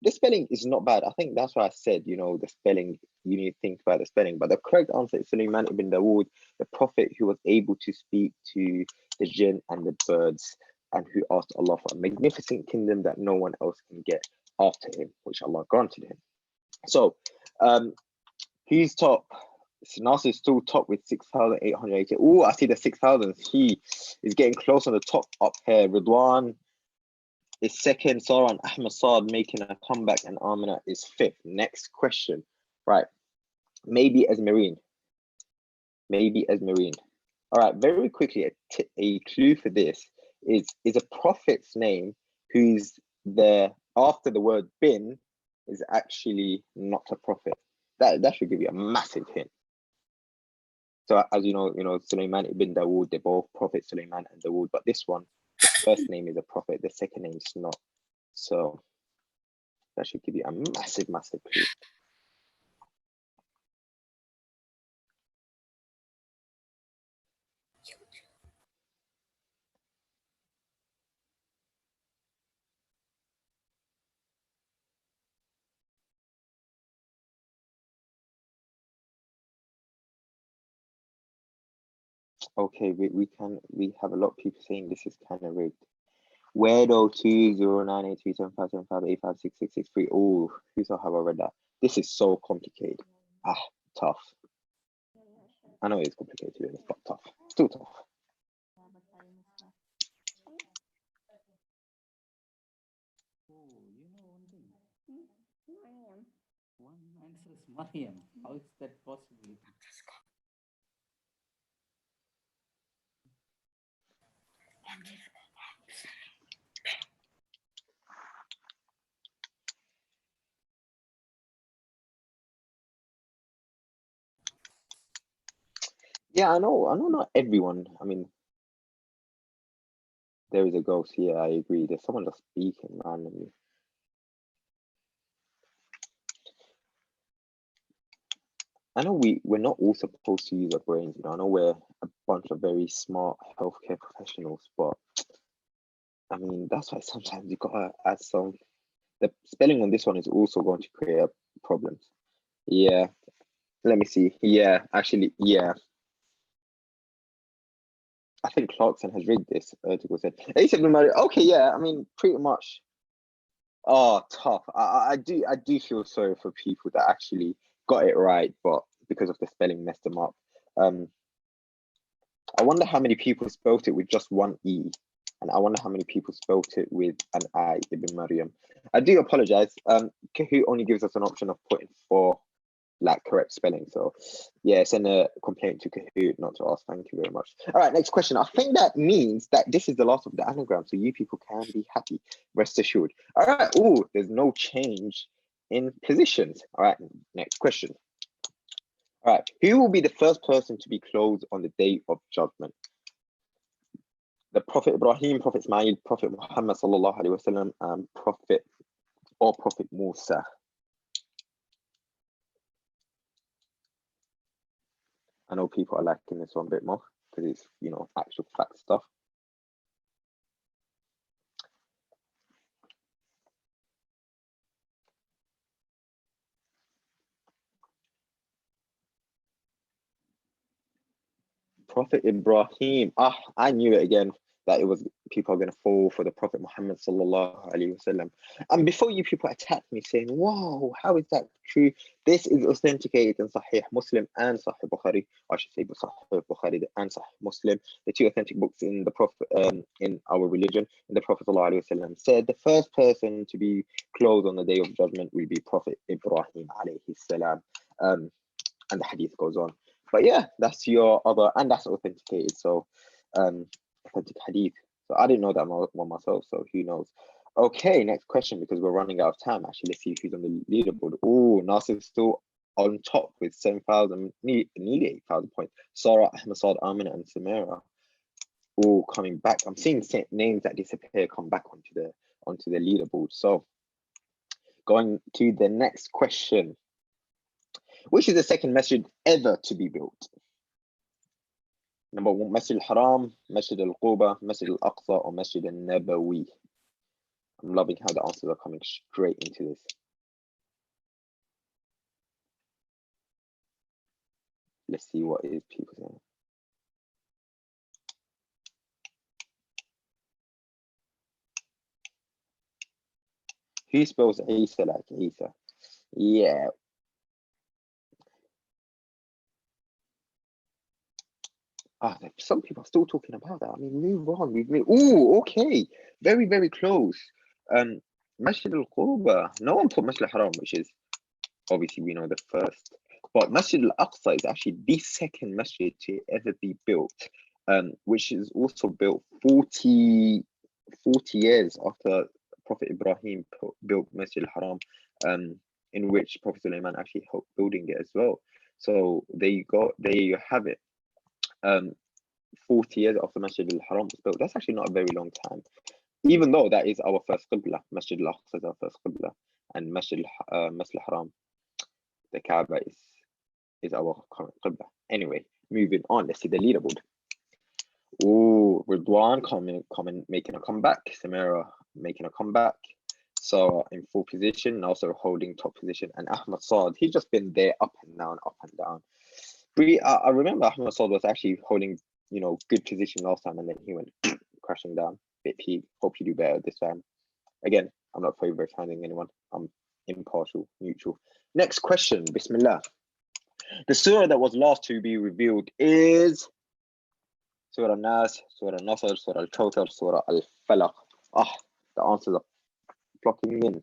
[SPEAKER 2] the spelling is not bad. I think that's why I said, you know, the spelling, you need to think about the spelling. But the correct answer is Sulaiman ibn Dawood, the prophet who was able to speak to the jinn and the birds, and who asked Allah for a magnificent kingdom that no one else can get after him, which Allah granted him. So he's top. Nasser is still top with 6,880. Oh, I see the 6,000. He is getting close on the top up here. Ridwan is second. Sarah and Ahmed Saad making a comeback, and Amina is fifth. Next question. Right. Maybe as Marine. All right, very quickly, a clue for this is a prophet's name who's after the word bin is actually not a prophet. That should give you a massive hint. So as you know, Sulaiman ibn Dawood, they're both prophet Sulaiman and Dawood, but this one, the first name is a prophet, the second name is not. So that should give you a massive clue. Okay, we have a lot of people saying this is kind of rigged. Weirdo 209837575856663. Oh, who's have I read that? This is so complicated. Tough. I know it's complicated, but tough. Still tough.
[SPEAKER 4] One answer is Mariam. How is that possible?
[SPEAKER 2] Yeah, I know not everyone. I mean, there is a ghost here, I agree. There's someone just speaking randomly. I know we're not all supposed to use our brains, I know we're a bunch of very smart healthcare professionals, but I mean, that's why sometimes you gotta add the spelling on this one is also going to create problems. Yeah, let me see. Yeah, actually, yeah. I think Clarkson has rigged this article said. Okay, yeah, I mean, pretty much. Oh, tough. I do feel sorry for people that actually got it right, but because of the spelling messed them up. I wonder how many people spelt it with just one E, and I wonder how many people spelt it with an I, Ibn Maryam. I do apologize. Kahoot only gives us an option of putting 4 like correct spelling. So yeah, send a complaint to Kahoot, not to us. Thank you very much. All right, next question. I think that means that this is the last of the anagram, so you people can be happy, rest assured. All right. Oh, there's no change in positions. All right, next question. All right, who will be the first person to be closed on the day of judgment? The Prophet Ibrahim, Prophet Ismail, Prophet Muhammad sallallahu alaihi wasallam, and Prophet Musa. I know people are liking this one a bit more because it's, you know, actual fact stuff. Prophet Ibrahim. I knew it again, that it was people are going to fall for the Prophet Muhammad sallallahu alaihi wasallam. And before you people attack me saying, "Wow, how is that true?" This is authenticated in Sahih Muslim and Sahih Bukhari. I should say Sahih Bukhari and Sahih Muslim, the 2 authentic books in the Prophet, in our religion. And the Prophet sallallahu alaihi wasallam said the first person to be closed on the day of judgment will be Prophet Ibrahim alayhi salam. And the hadith goes on. But yeah, that's your other, and that's authenticated. So, authentic hadith. So I didn't know that one myself. So who knows? Okay, next question, because we're running out of time. Actually, let's see who's on the leaderboard. Oh, Nasir's still on top with 7,000, nearly 8,000 points. Sarah, Ahmed, Saad, Amin, and Samira. Oh, coming back. I'm seeing names that disappear come back onto the leaderboard. So, going to the next question. Which is the second masjid ever to be built? Number 1, Masjid al-Haram, Masjid al-Quba, Masjid al-Aqsa, or Masjid al-Nabawi. I'm loving how the answers are coming straight into this. Let's see what is people saying. Who spells Isa like Isa? Yeah. Some people are still talking about that. I mean, move on. Oh, okay. Very, very close. Masjid al-Quba. No one put Masjid al-Haram, which is obviously we know the first. But Masjid al-Aqsa is actually the second masjid to ever be built, which is also built 40 years after Prophet Ibrahim built Masjid al-Haram, in which Prophet Sulaiman actually helped building it as well. So there you have it. 40 years after Masjid al-Haram was built. That's actually not a very long time, even though that is our first Qibla. Masjid al-Aqsa is our first Qibla, and Masjid al-Haram, the Kaaba, is our current Qibla. Anyway, moving on, let's see the leaderboard. Oh, Ridwan coming, making a comeback. Samira making a comeback. So in full position, also holding top position. And Ahmed Saad, he's just been there, up and down, up and down. I remember Ahmed Saad was actually holding, you know, good position last time, and then he went crashing down. Bit peeved. Hope you do better this time. Again, I'm not favoritizing anyone. I'm impartial, neutral. Next question, Bismillah. The surah that was last to be revealed is Surah Nas, Surah Nasr, Surah Al-Kawthar, Surah Al-Falaq. The answers are flocking in.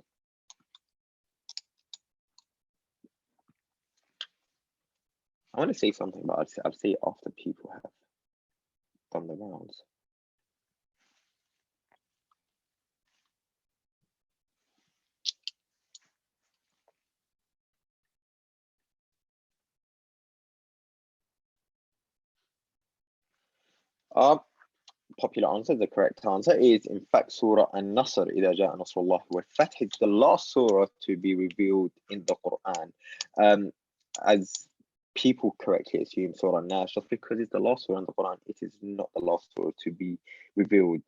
[SPEAKER 2] I want to say something, but I'll say it after people have done the rounds. Popular answer, the correct answer is in fact Surah An-Nasr, إِذَا جَاءَ نَصْرُ اللَّهِ وَالْفَتْحِ. It's the last surah to be revealed in the Quran. As people correctly assume Surah Nas, just because it's the last surah in the Quran, it is not the last surah to be revealed.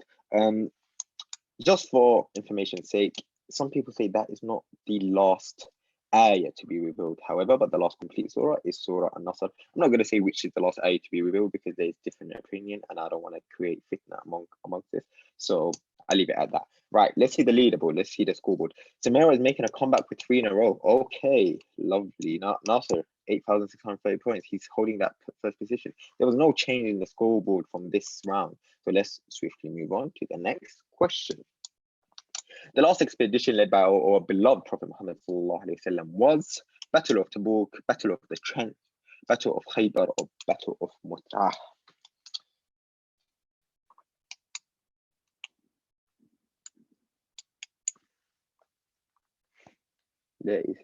[SPEAKER 2] Just for information's sake, some people say that is not the last ayah to be revealed, however, but the last complete surah is Surah An-Nasr. I'm not going to say which is the last ayah to be revealed because there's different opinion and I don't want to create fitna amongst this. So I'll leave it at that. Right, let's see the leaderboard. Let's see the scoreboard. Samira is making a comeback with 3 in a row. Okay, lovely. Nasser, 8,630 points. He's holding that first position. There was no change in the scoreboard from this round. So let's swiftly move on to the next question. The last expedition led by our beloved Prophet Muhammad was Battle of Tabuk, Battle of the Trent, Battle of Khaybar, or Battle of Mut'ah. There is.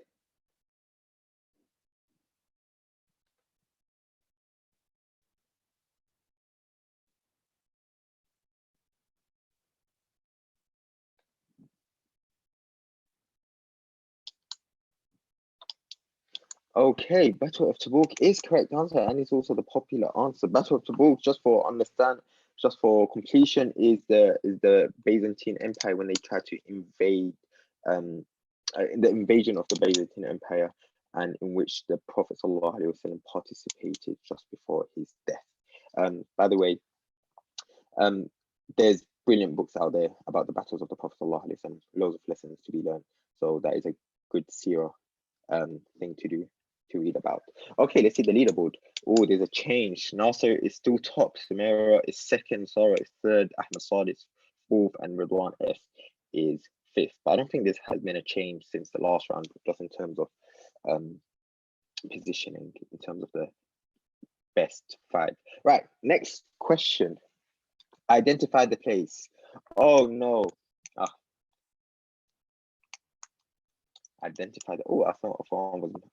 [SPEAKER 2] Okay, Battle of Tabuk is correct answer, and it's also the popular answer. Battle of Tabuk, just for completion, is the Byzantine Empire when they tried to invade, the invasion of the Byzantine Empire, and in which the Prophet ﷺ participated just before his death. By the way, there's brilliant books out there about the battles of the Prophet ﷺ, loads of lessons to be learned. So that is a good seerah thing to read about. Okay, let's see the leaderboard. Oh, there's a change. Nasser is still top. Samira is second. Sarah is third. Ahmed Saad is fourth, and Ridwan S is fifth. But I don't think this has been a change since the last round, just in terms of positioning, in terms of the best 5. Right, next question. Identify the place. Oh no. Identify the. Oh, I thought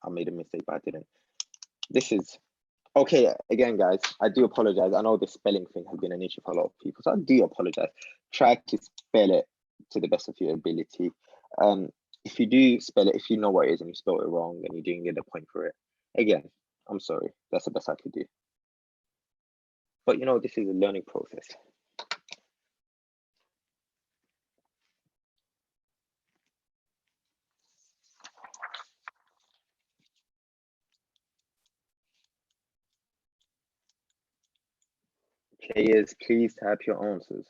[SPEAKER 2] I made a mistake, but I didn't. This is okay. Again, guys, I do apologize. I know the spelling thing has been an issue for a lot of people, so I do apologize. Try to spell it to the best of your ability. If you do spell it, if you know what it is and you spell it wrong, then you didn't get the point for it. Again, I'm sorry. That's the best I could do. But you know, this is a learning process. Players, please type your answers.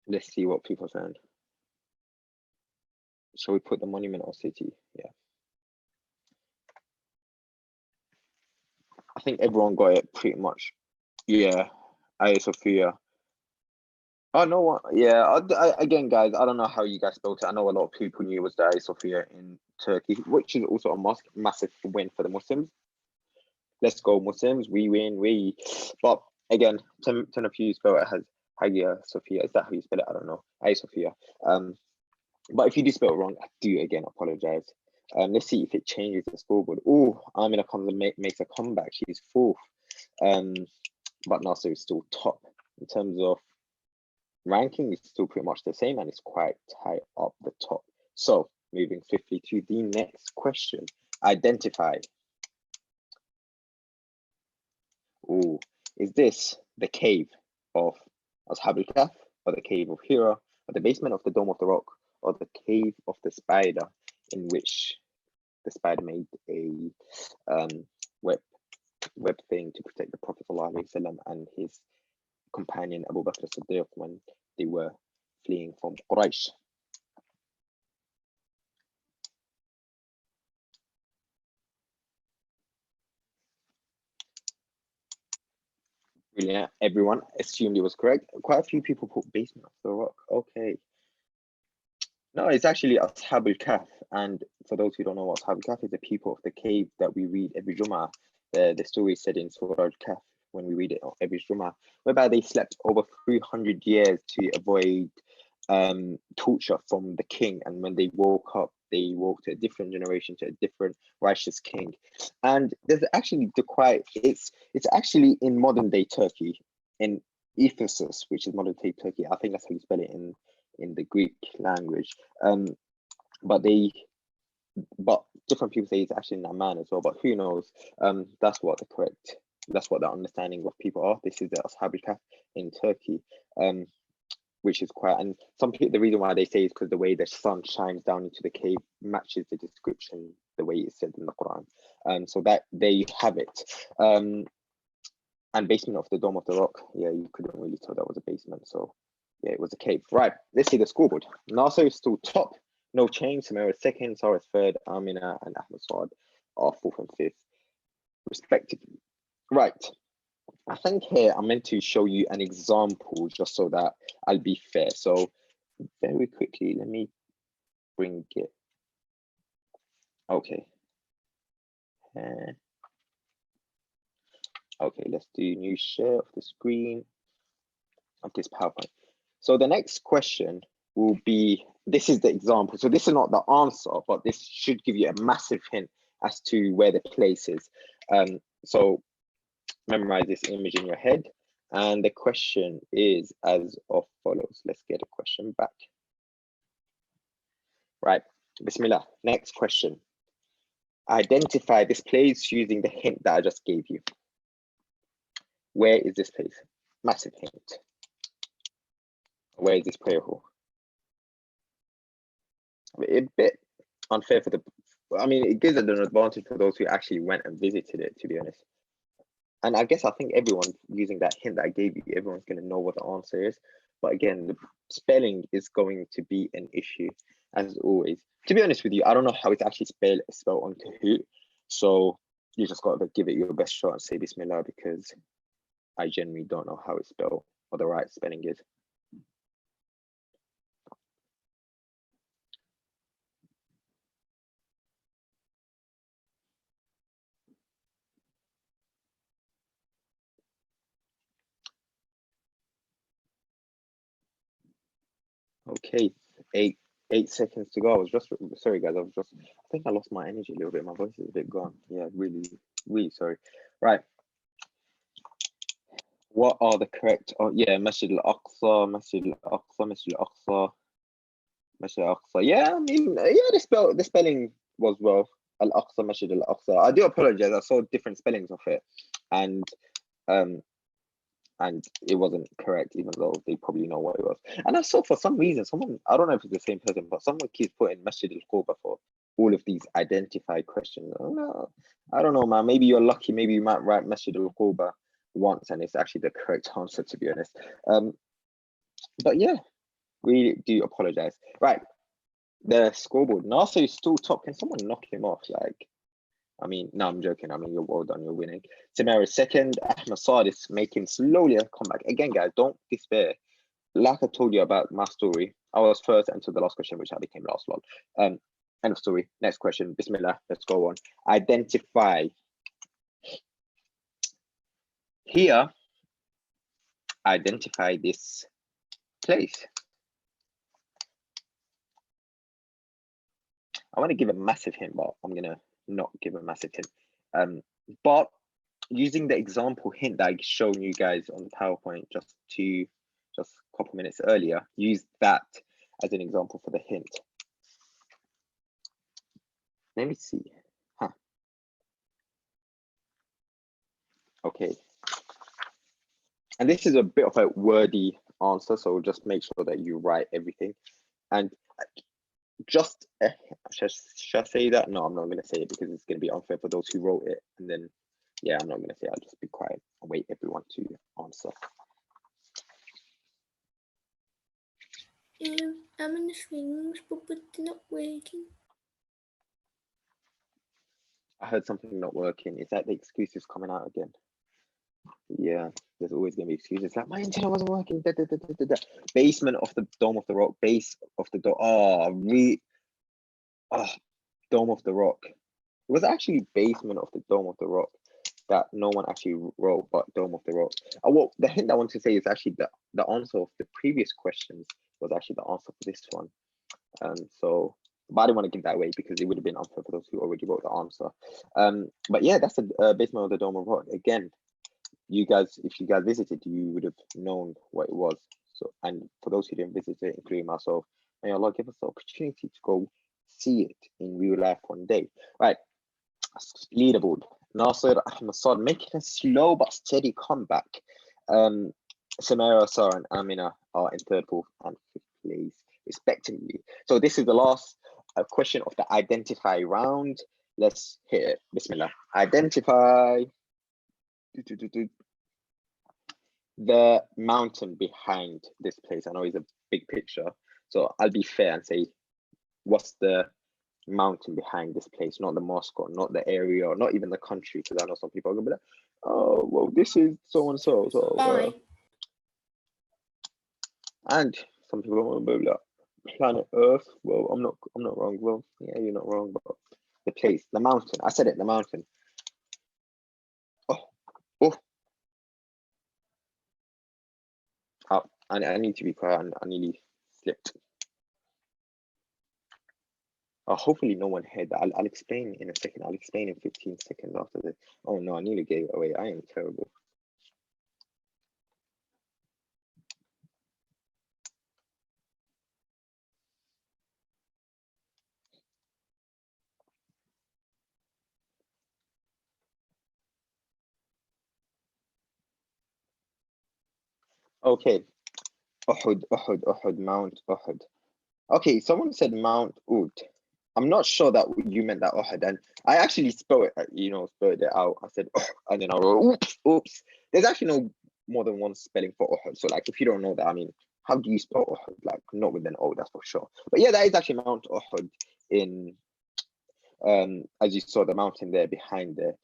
[SPEAKER 2] Let's see what people are saying. Shall we put the monument or city? Yeah. I think everyone got it pretty much. Yeah. Hagia Sophia. Oh no, yeah. Again, guys, I don't know how you guys spelled it. I know a lot of people knew it was the Hagia Sophia in Turkey, which is also a massive win for the Muslims. Let's go, Muslims. We win. But again, 10 of you spell it as Hagia Sophia. Is that how you spell it? I don't know. Hagia Sophia. But if you do spell it wrong, I do again apologize. Let's see if it changes the scoreboard. Oh, Amina comes and makes a comeback. She's fourth. But Nasser is still top in terms of ranking. Is still pretty much the same, and it's quite tight up the top. So moving swiftly to the next question. Identify. Oh, is this the cave of Ashab al-Kahf, or the cave of Hira, or the basement of the Dome of the Rock, or the cave of the spider, in which the spider made a web thing to protect the Prophet ﷺ and his companion Abu Bakr as-Siddiq when they were fleeing from Quraysh? Brilliant. Everyone assumed it was correct. Quite a few people put basement of the rock. Okay. No, it's actually Ashab al-Kahf. And for those who don't know what Ashab al-Kahf is, the people of the cave that we read every Jummah. The story is said in Surah al-Kahf when we read it every Jummah, whereby they slept over 300 years to avoid torture from the king. And when they woke up, they woke to a different generation, to a different righteous king. And there's actually it's actually in modern day Turkey, in Ephesus, which is modern day Turkey. I think that's how you spell it in the Greek language. But different people say it's actually in Amman as well, but who knows? That's what the understanding of people are. This is the Ashab al-Kahf in Turkey. which is quite, and some people, the reason why they say is because the way the sun shines down into the cave matches the description, the way it's said in the Quran. So that there you have it. And basement of the Dome of the Rock, yeah, you couldn't really tell that was a basement. So yeah, it was a cave. Right, let's see the scoreboard. Nasser is still top, no change. Samira is second, Sarah is third, Amina and Ahmed Saad are fourth and fifth, respectively. Right, I think here I'm meant to show you an example just so that I'll be fair. So very quickly, let me bring it. Okay. Okay, let's do new share of the screen of this PowerPoint. So the next question will be, this is the example. So this is not the answer, but this should give you a massive hint as to where the place is. So memorize this image in your head. And the question is as of follows. Let's get a question back. Right, Bismillah, next question. Identify this place using the hint that I just gave you. Where is this place? Massive hint. Where is this prayer hall? A bit unfair for the, I mean, it gives it an advantage for those who actually went and visited it, to be honest. And I guess I think everyone using that hint that I gave you, everyone's going to know what the answer is. But again, the spelling is going to be an issue, as always. To be honest with you, I don't know how it's actually spelled on Kahoot. So you just got to give it your best shot and say Bismillah, because I generally don't know how it's spelled or the right spelling is. Okay, eight seconds to go. I was just, sorry guys, I think I lost my energy a little bit. My voice is a bit gone. Yeah, really sorry. Right. What are the correct, oh yeah, Masjid al-Aqsa, Masjid al-Aqsa, Masjid al-Aqsa, Masjid al-Aqsa. Yeah, I mean, yeah, the spelling was well, al-Aqsa, Masjid al-Aqsa. I do apologize, I saw different spellings of it, and it wasn't correct, even though they probably know what it was. And I saw for some reason, someone, I don't know if it's the same person, but someone keeps putting Masjid al-Quba for all of these identified questions. I don't know, man. Maybe you're lucky. Maybe you might write Masjid al-Quba once and it's actually the correct answer, to be honest. But yeah, we do apologize. Right, the scoreboard. Nasser is still top. Can someone knock him off? Like, I mean, no, I'm joking. I mean, you're well done. You're winning. Samara is second. Ahmed Saad is making slowly a comeback. Again, guys, don't despair. Like I told you about my story, I was first until the last question, which I became last lol. End of story. Next question. Bismillah. Let's go on. Identify. Here, identify this place. I want to give a massive hint, but I'm gonna not give a massive hint. But using the example hint that I've shown you guys on the PowerPoint just a couple minutes earlier, use that as an example for the hint. Let me see. Okay. And this is a bit of a wordy answer, so just make sure that you write everything. And just, should I say that? No, I'm not going to say it because it's going to be unfair for those who wrote it. And then, yeah, I'm not going to say it. I'll just be quiet and wait everyone to answer.
[SPEAKER 3] I'm in the swings, but they're not working.
[SPEAKER 2] I heard something not working. Is that the excuses coming out again? Yeah, there's always going to be excuses like my internet wasn't working. Basement of the Dome of the Rock. Base of the Dome. Dome of the Rock. It was actually basement of the Dome of the Rock that no one actually wrote, but Dome of the Rock. Well, the hint I want to say is actually the answer of the previous questions was actually the answer for this one. So, but I didn't want to give that away because it would have been unfair for those who already wrote the answer. But yeah, that's the basement of the Dome of the Rock. Again, you guys, if you guys visited, you would have known what it was. So, and for those who didn't visit it, including myself, may Allah give us the opportunity to go see it in real life one day. Right, leaderboard. Nasser Ahmed Saad making a slow but steady comeback. Samara, Sarah, and Amina are in third, fourth, and fifth place, respectively. So this is the last question of the identify round. Let's hit it. Bismillah. Identify the mountain behind this place. I know it's a big picture, so I'll be fair and say, what's the mountain behind this place? Not the mosque, or not the area, or not even the country, because I know some people are gonna be like, oh, well, this is so and so.
[SPEAKER 3] Bye.
[SPEAKER 2] And some people want to be like, planet Earth. Well, I'm not wrong. Well, yeah, you're not wrong, but the place, the mountain. I said it, the mountain. Oh, I need to be quiet, and I nearly slipped. Hopefully no one heard that. I'll explain in a second. I'll explain in 15 seconds after this. Oh no, I nearly gave it away. I am terrible. Okay. Uhud, Mount Uhud. Okay, someone said Mount Ud. I'm not sure that you meant that Uhud, and I actually spelled it, spelled it out. I said, and then I wrote, oops. There's actually no more than one spelling for Uhud. So like, if you don't know that, I mean, how do you spell Uhud? Like, not with an O, that's for sure. But yeah, that is actually Mount Uhud in, as you saw, the mountain there behind there.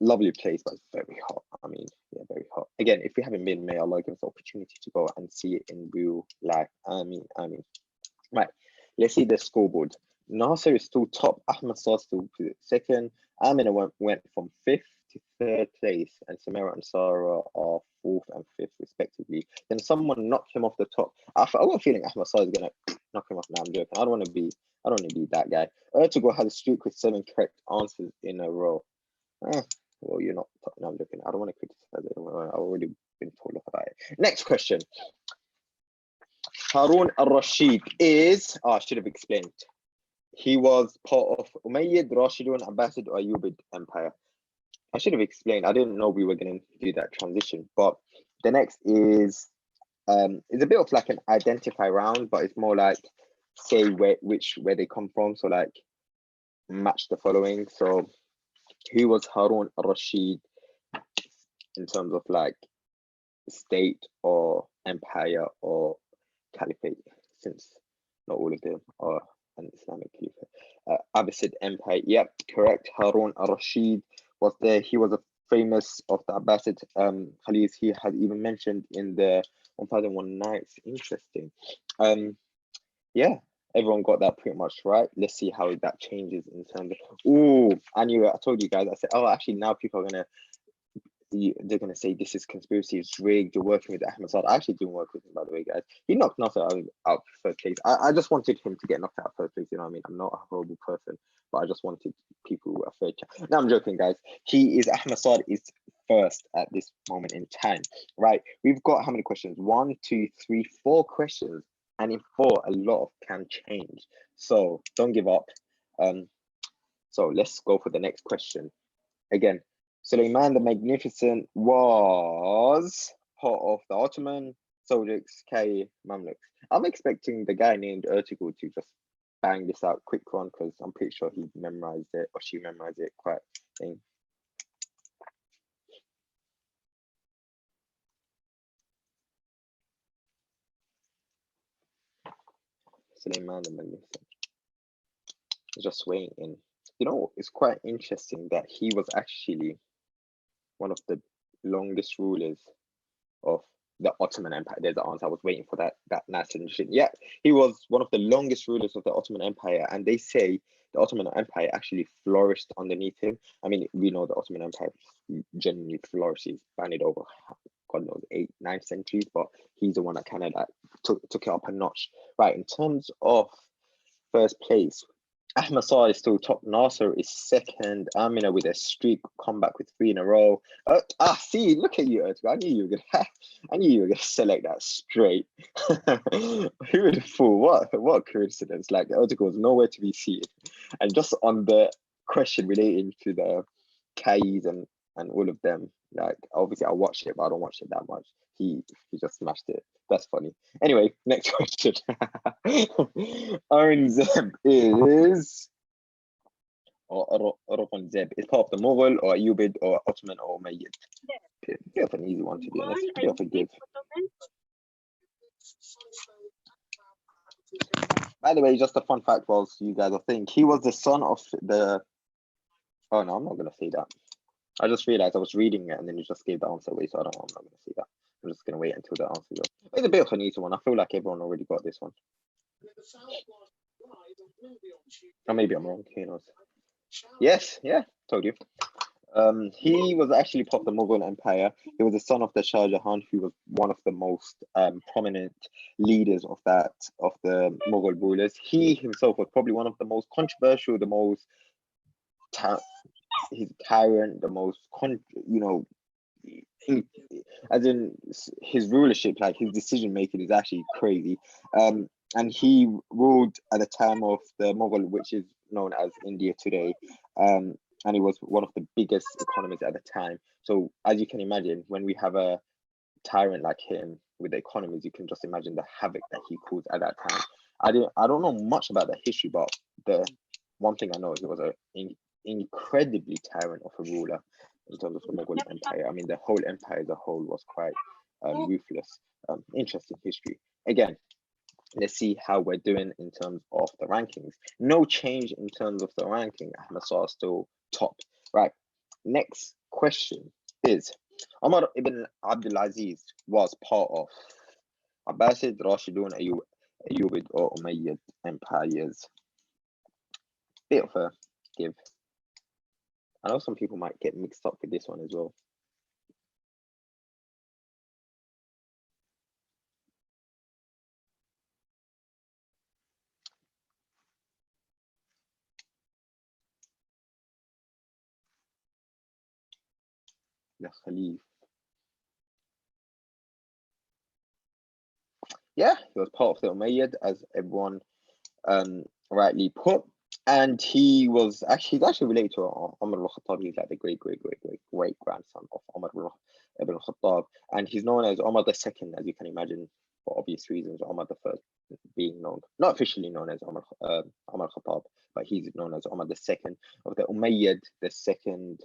[SPEAKER 2] Lovely place, but it's very hot. I mean, yeah, very hot. Again, if you haven't been, may Allah give us the opportunity to go and see it in real life. I mean. Right, let's see the scoreboard. Nasser is still top, Ahmed Sar still second, Amina went from 5th to 3rd place, and Samira and Sarah are 4th and 5th respectively. Then someone knocked him off the top. I got a feeling Ahmed Sar is gonna knock him off. Now I'm joking. I don't want to be that guy. Ertugrul had a streak with 7 correct answers in a row. Well, you're not. No, I'm joking. I don't want to criticize it. I've already been told off about it. Next question. Harun al-Rashid is, I should have explained. He was part of Umayyad, Rashidun, Abbasid, or Ayyubid Empire. I should have explained. I didn't know we were going to do that transition. But the next is, it's a bit of like an identify round, but it's more like say where they come from. So like match the following. So who was Harun al-Rashid in terms of like state or empire or caliphate, since not all of them are an Islamic caliphate. Abbasid Empire, yep, correct. Harun al-Rashid was there. He was a famous of the Abbasid caliphs. He had even mentioned in the 1001 Nights. Interesting. Yeah, everyone got that pretty much right. Let's see how that changes in terms of, I knew it. I told you guys. I said, oh, actually now people are they're gonna say this is conspiracy, it's rigged, you're working with Ahmed Saad. I actually didn't work with him, by the way, guys. He knocked Nasser out first place. I just wanted him to get knocked out first place, you know what I mean? I'm not a horrible person, but I just wanted people a fair chance. No, I'm joking, guys. Ahmed Saad is first at this moment in time, right? We've got how many questions? 1, 2, 3, 4 questions, and in 4 a lot can change, so don't give up. So let's go for the next question. Again, Suleiman the Magnificent was part of the Ottoman, Seljuks, K, Mamluks. I'm expecting the guy named Ertugrul to just bang this out quick one, because I'm pretty sure he memorized it, or she memorized it quite thing. Suleiman the Magnificent. Just waiting. You know, it's quite interesting that he was actually one of the longest rulers of the Ottoman Empire. There's the answer. I was waiting for that nice shit. Yeah, he was one of the longest rulers of the Ottoman Empire, and they say the Ottoman Empire actually flourished underneath him. I mean, we know the Ottoman Empire generally flourishes, spanned over God knows 8, 9 centuries, but he's the one that kind of like took it up a notch. Right, in terms of first place, Ahmed Saad is still top. Nasser is second. Amina with a streak, comeback with 3 in a row. See, look at you, Ertugrul. I knew you were gonna select that straight. Who would have thought? What coincidence? Like Ertugrul was nowhere to be seen. And just on the question relating to the Kais and and all of them. Like obviously I watched it, but I don't watch it that much. He just smashed it. That's funny. Anyway, next question. Aurangzeb is Aurangzeb is part of the Mughal or Ayyubid or Ottoman or Umayyad. Bit of an easy one to be honest. Bit of a give. By the way, just a fun fact whilst you guys are thinking, he was the son of the. Oh no, I'm not gonna say that. I just realized I was reading it and then you just gave the answer away, so I'm not gonna say that. I'm just gonna wait until the answer goes. It's a bit of an easy one. I feel like everyone already got this one. Or maybe I'm wrong. Who knows? Yes, yeah, told you. He was actually part of the Mughal Empire. He was the son of the Shah Jahan, who was one of the most prominent leaders of the Mughal rulers. He himself was probably one of the most controversial, the most his tyrant, the most as in his rulership, like his decision making is actually crazy. And he ruled at the time of the Mughal, which is known as India today. And he was one of the biggest economies at the time. So as you can imagine, when we have a tyrant like him with the economies, you can just imagine the havoc that he caused at that time. I don't know much about the history, but the one thing I know is he was an incredibly tyrant of a ruler in terms of the Mughal Empire. I mean, the whole empire as a whole was quite ruthless. Interesting history. Again, let's see how we're doing in terms of the rankings. No change in terms of the ranking. Ahmed Saad still top. Right. Next question is, Umar ibn Abdulaziz was part of Abbasid, Rashidun, Ayyubid or Umayyad empires. Bit of a give. I know some people might get mixed up with this one as well. The Khalif. Yeah, he was part of the Umayyad, as everyone rightly put. And he's actually related to Umar al-Khattab. He's like the great grandson of Umar ibn al-Khattab. And he's known as Umar II, as you can imagine, for obvious reasons. Umar the first being known, not officially known as Umar al-Khattab, but he's known as Umar II of the Umayyad, the second,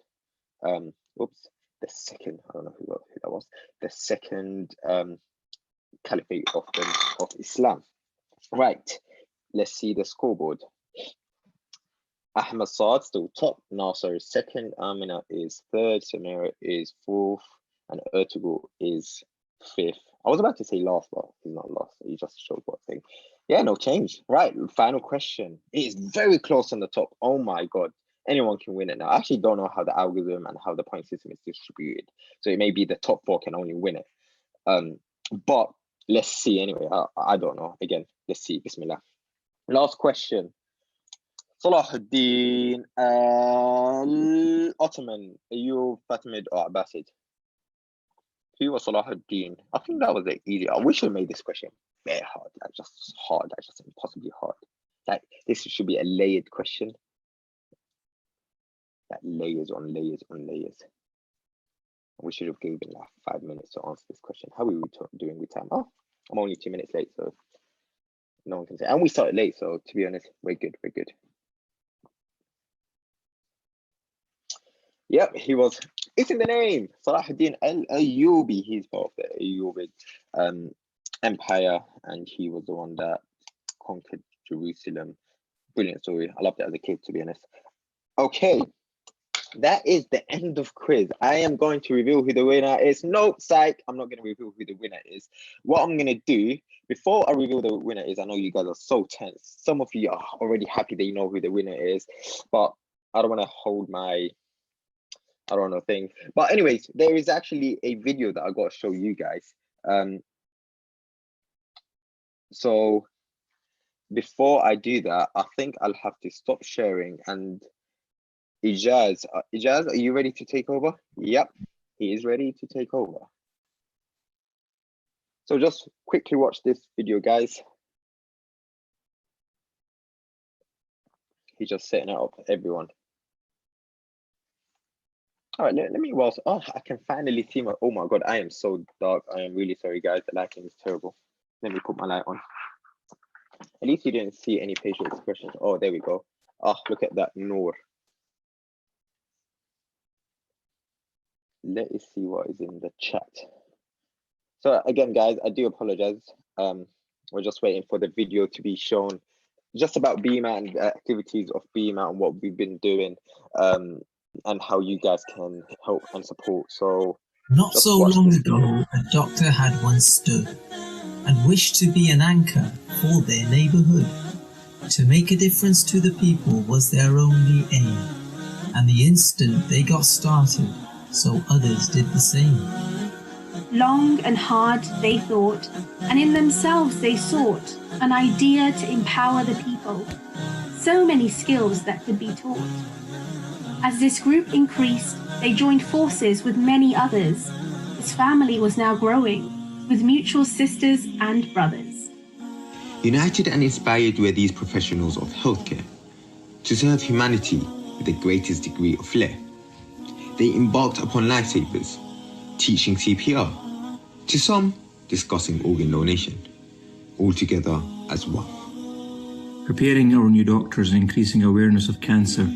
[SPEAKER 2] I don't know who that was, the second caliphate of Islam. Right, let's see the scoreboard. Ahmed Saad still top, Nasser is second, Amina is third, Samira is fourth, and Ertugrul is fifth. I was about to say last, but he's not last. He just showed what thing. Yeah, no change. Right, final question. It is very close on the top. Oh my God. Anyone can win it now. I actually don't know how the algorithm and how the point system is distributed. So it may be the top four can only win it. But let's see anyway. I don't know. Again, let's see. Bismillah. Last question. Salahuddin Ottoman, Ayyub, Fatimid, or Abbasid? Who was Salahuddin? I think that was easy. I wish I made this question very hard, like just impossibly hard. Like this should be a layered question. Like layers on layers on layers. We should have given like 5 minutes to answer this question. How are we doing with time? Oh, I'm only 2 minutes late, so no one can say. And we started late, so to be honest, we're good. Yep, he was. It's in the name. Salahuddin al-Ayyubi. He's part of the Ayyubid empire, and he was the one that conquered Jerusalem. Brilliant story. I loved it as a kid, to be honest. Okay, that is the end of quiz. I am going to reveal who the winner is. No, psych, I'm not going to reveal who the winner is. What I'm going to do, before I reveal the winner is, I know you guys are so tense. Some of you are already happy that you know who the winner is, but I don't want to hold my thing. But anyways, there is actually a video that I got to show you guys. So before I do that, I think I'll have to stop sharing. And Ijaz, are you ready to take over? Yep, he is ready to take over. So just quickly watch this video, guys. He's just setting it up for everyone. All right, let me whilst I can finally see my, oh my god, I am so dark. I am really sorry guys, the lighting is terrible. Let me put my light on. At least you didn't see any facial expressions. Oh, there we go. Oh, look at that Noor. Let us see what is in the chat. So again, guys, I do apologize. We're just waiting for the video to be shown just about BIMA and the activities of BIMA and what we've been doing, and how you guys can help and support. So
[SPEAKER 5] not
[SPEAKER 2] just
[SPEAKER 5] so
[SPEAKER 2] watch
[SPEAKER 5] long
[SPEAKER 2] this
[SPEAKER 5] ago,
[SPEAKER 2] video.
[SPEAKER 5] a doctor had once stood and wished to be an anchor for their neighbourhood. To make a difference to the people was their only aim, and the instant they got started, so others did the same.
[SPEAKER 6] Long and hard they thought, and in themselves they sought an idea to empower the people. So many skills that could be taught. As this group increased, they joined forces with many others. This family was now growing, with mutual sisters and brothers.
[SPEAKER 7] United and inspired were these professionals of healthcare to serve humanity with the greatest degree of flair. They embarked upon lifesavers, teaching CPR, to some discussing organ donation, all together as one.
[SPEAKER 8] Preparing our new doctors and increasing awareness of cancer,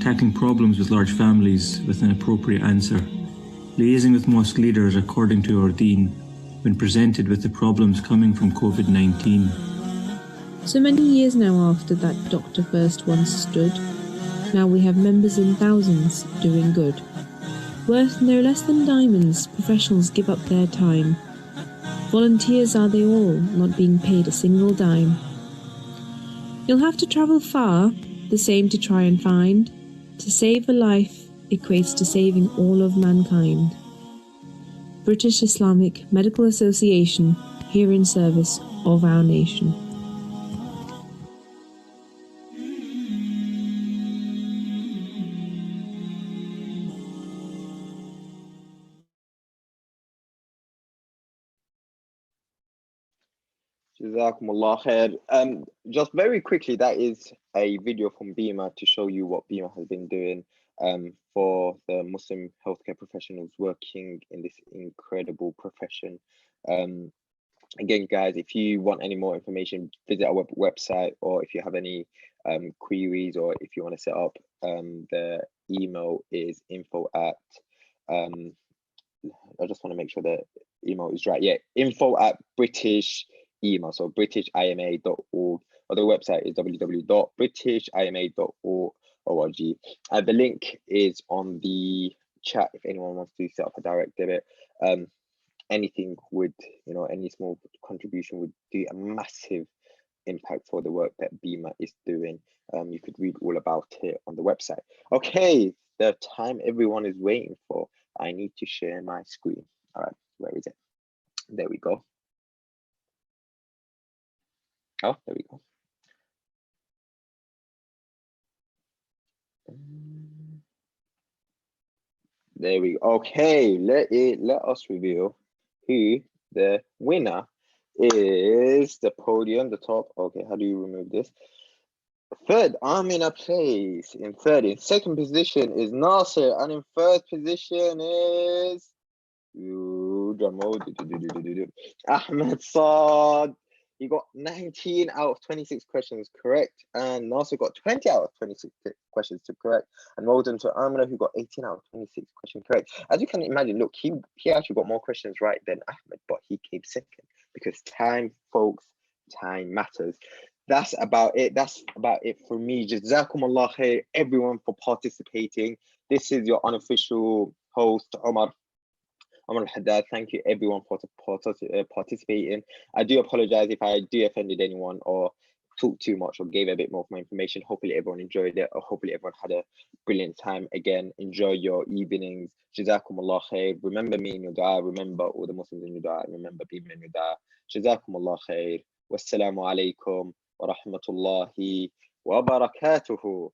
[SPEAKER 8] tackling problems with large families with an appropriate answer, liaising with mosque leaders according to our deen when presented with the problems coming from COVID-19.
[SPEAKER 9] So many years now after that doctor first once stood, now we have members in thousands doing good. Worth no less than diamonds, professionals give up their time. Volunteers are they all, not being paid a single dime. You'll have to travel far, the same to try and find. To save a life equates to saving all of mankind. British Islamic Medical Association, here in service of our nation.
[SPEAKER 2] Jazakumullah khair. Just very quickly, that is a video from BIMA to show you what BIMA has been doing for the Muslim healthcare professionals working in this incredible profession. Again, guys, if you want any more information, visit our website, or if you have any queries, or if you want to set up, the email is info at, I just want to make sure the email is right. Yeah, info at British email, so britishima.org, or the website is www.britishima.org. The link is on the chat if anyone wants to set up a direct debit. Anything would, any small contribution would do a massive impact for the work that BIMA is doing. You could read all about it on the website. Okay, the time everyone is waiting for. I need to share my screen. All right, where is it? There we go. Oh, there we go. There we go. Okay, let us reveal who the winner is. The podium, the top. Okay, how do you remove this? Third, I'm in a place. In third, in second position is Nasser, and in first position is drum roll, Ahmed Saad. He got 19 out of 26 questions correct, and Nasser got 20 out of 26 questions to correct, and well done to Amina, who got 18 out of 26 questions correct. As you can imagine, look, he actually got more questions right than Ahmed, but he came second because time, folks, time matters. That's about it. That's about it for me. Jazakumullah khair, everyone, for participating. This is your unofficial host, Omar Al-Haddad. Thank you everyone for participating. I do apologize if I do offended anyone or talked too much or gave a bit more of my information. Hopefully everyone enjoyed it, or hopefully everyone had a brilliant time. Again, enjoy your evenings. Jazakumullah khair. Remember me in your dua. Remember all the Muslims in your dua. Remember people in your dua. Jazakumullah khair. Wassalamu alaikum wa rahmatullahi wa barakatuhu.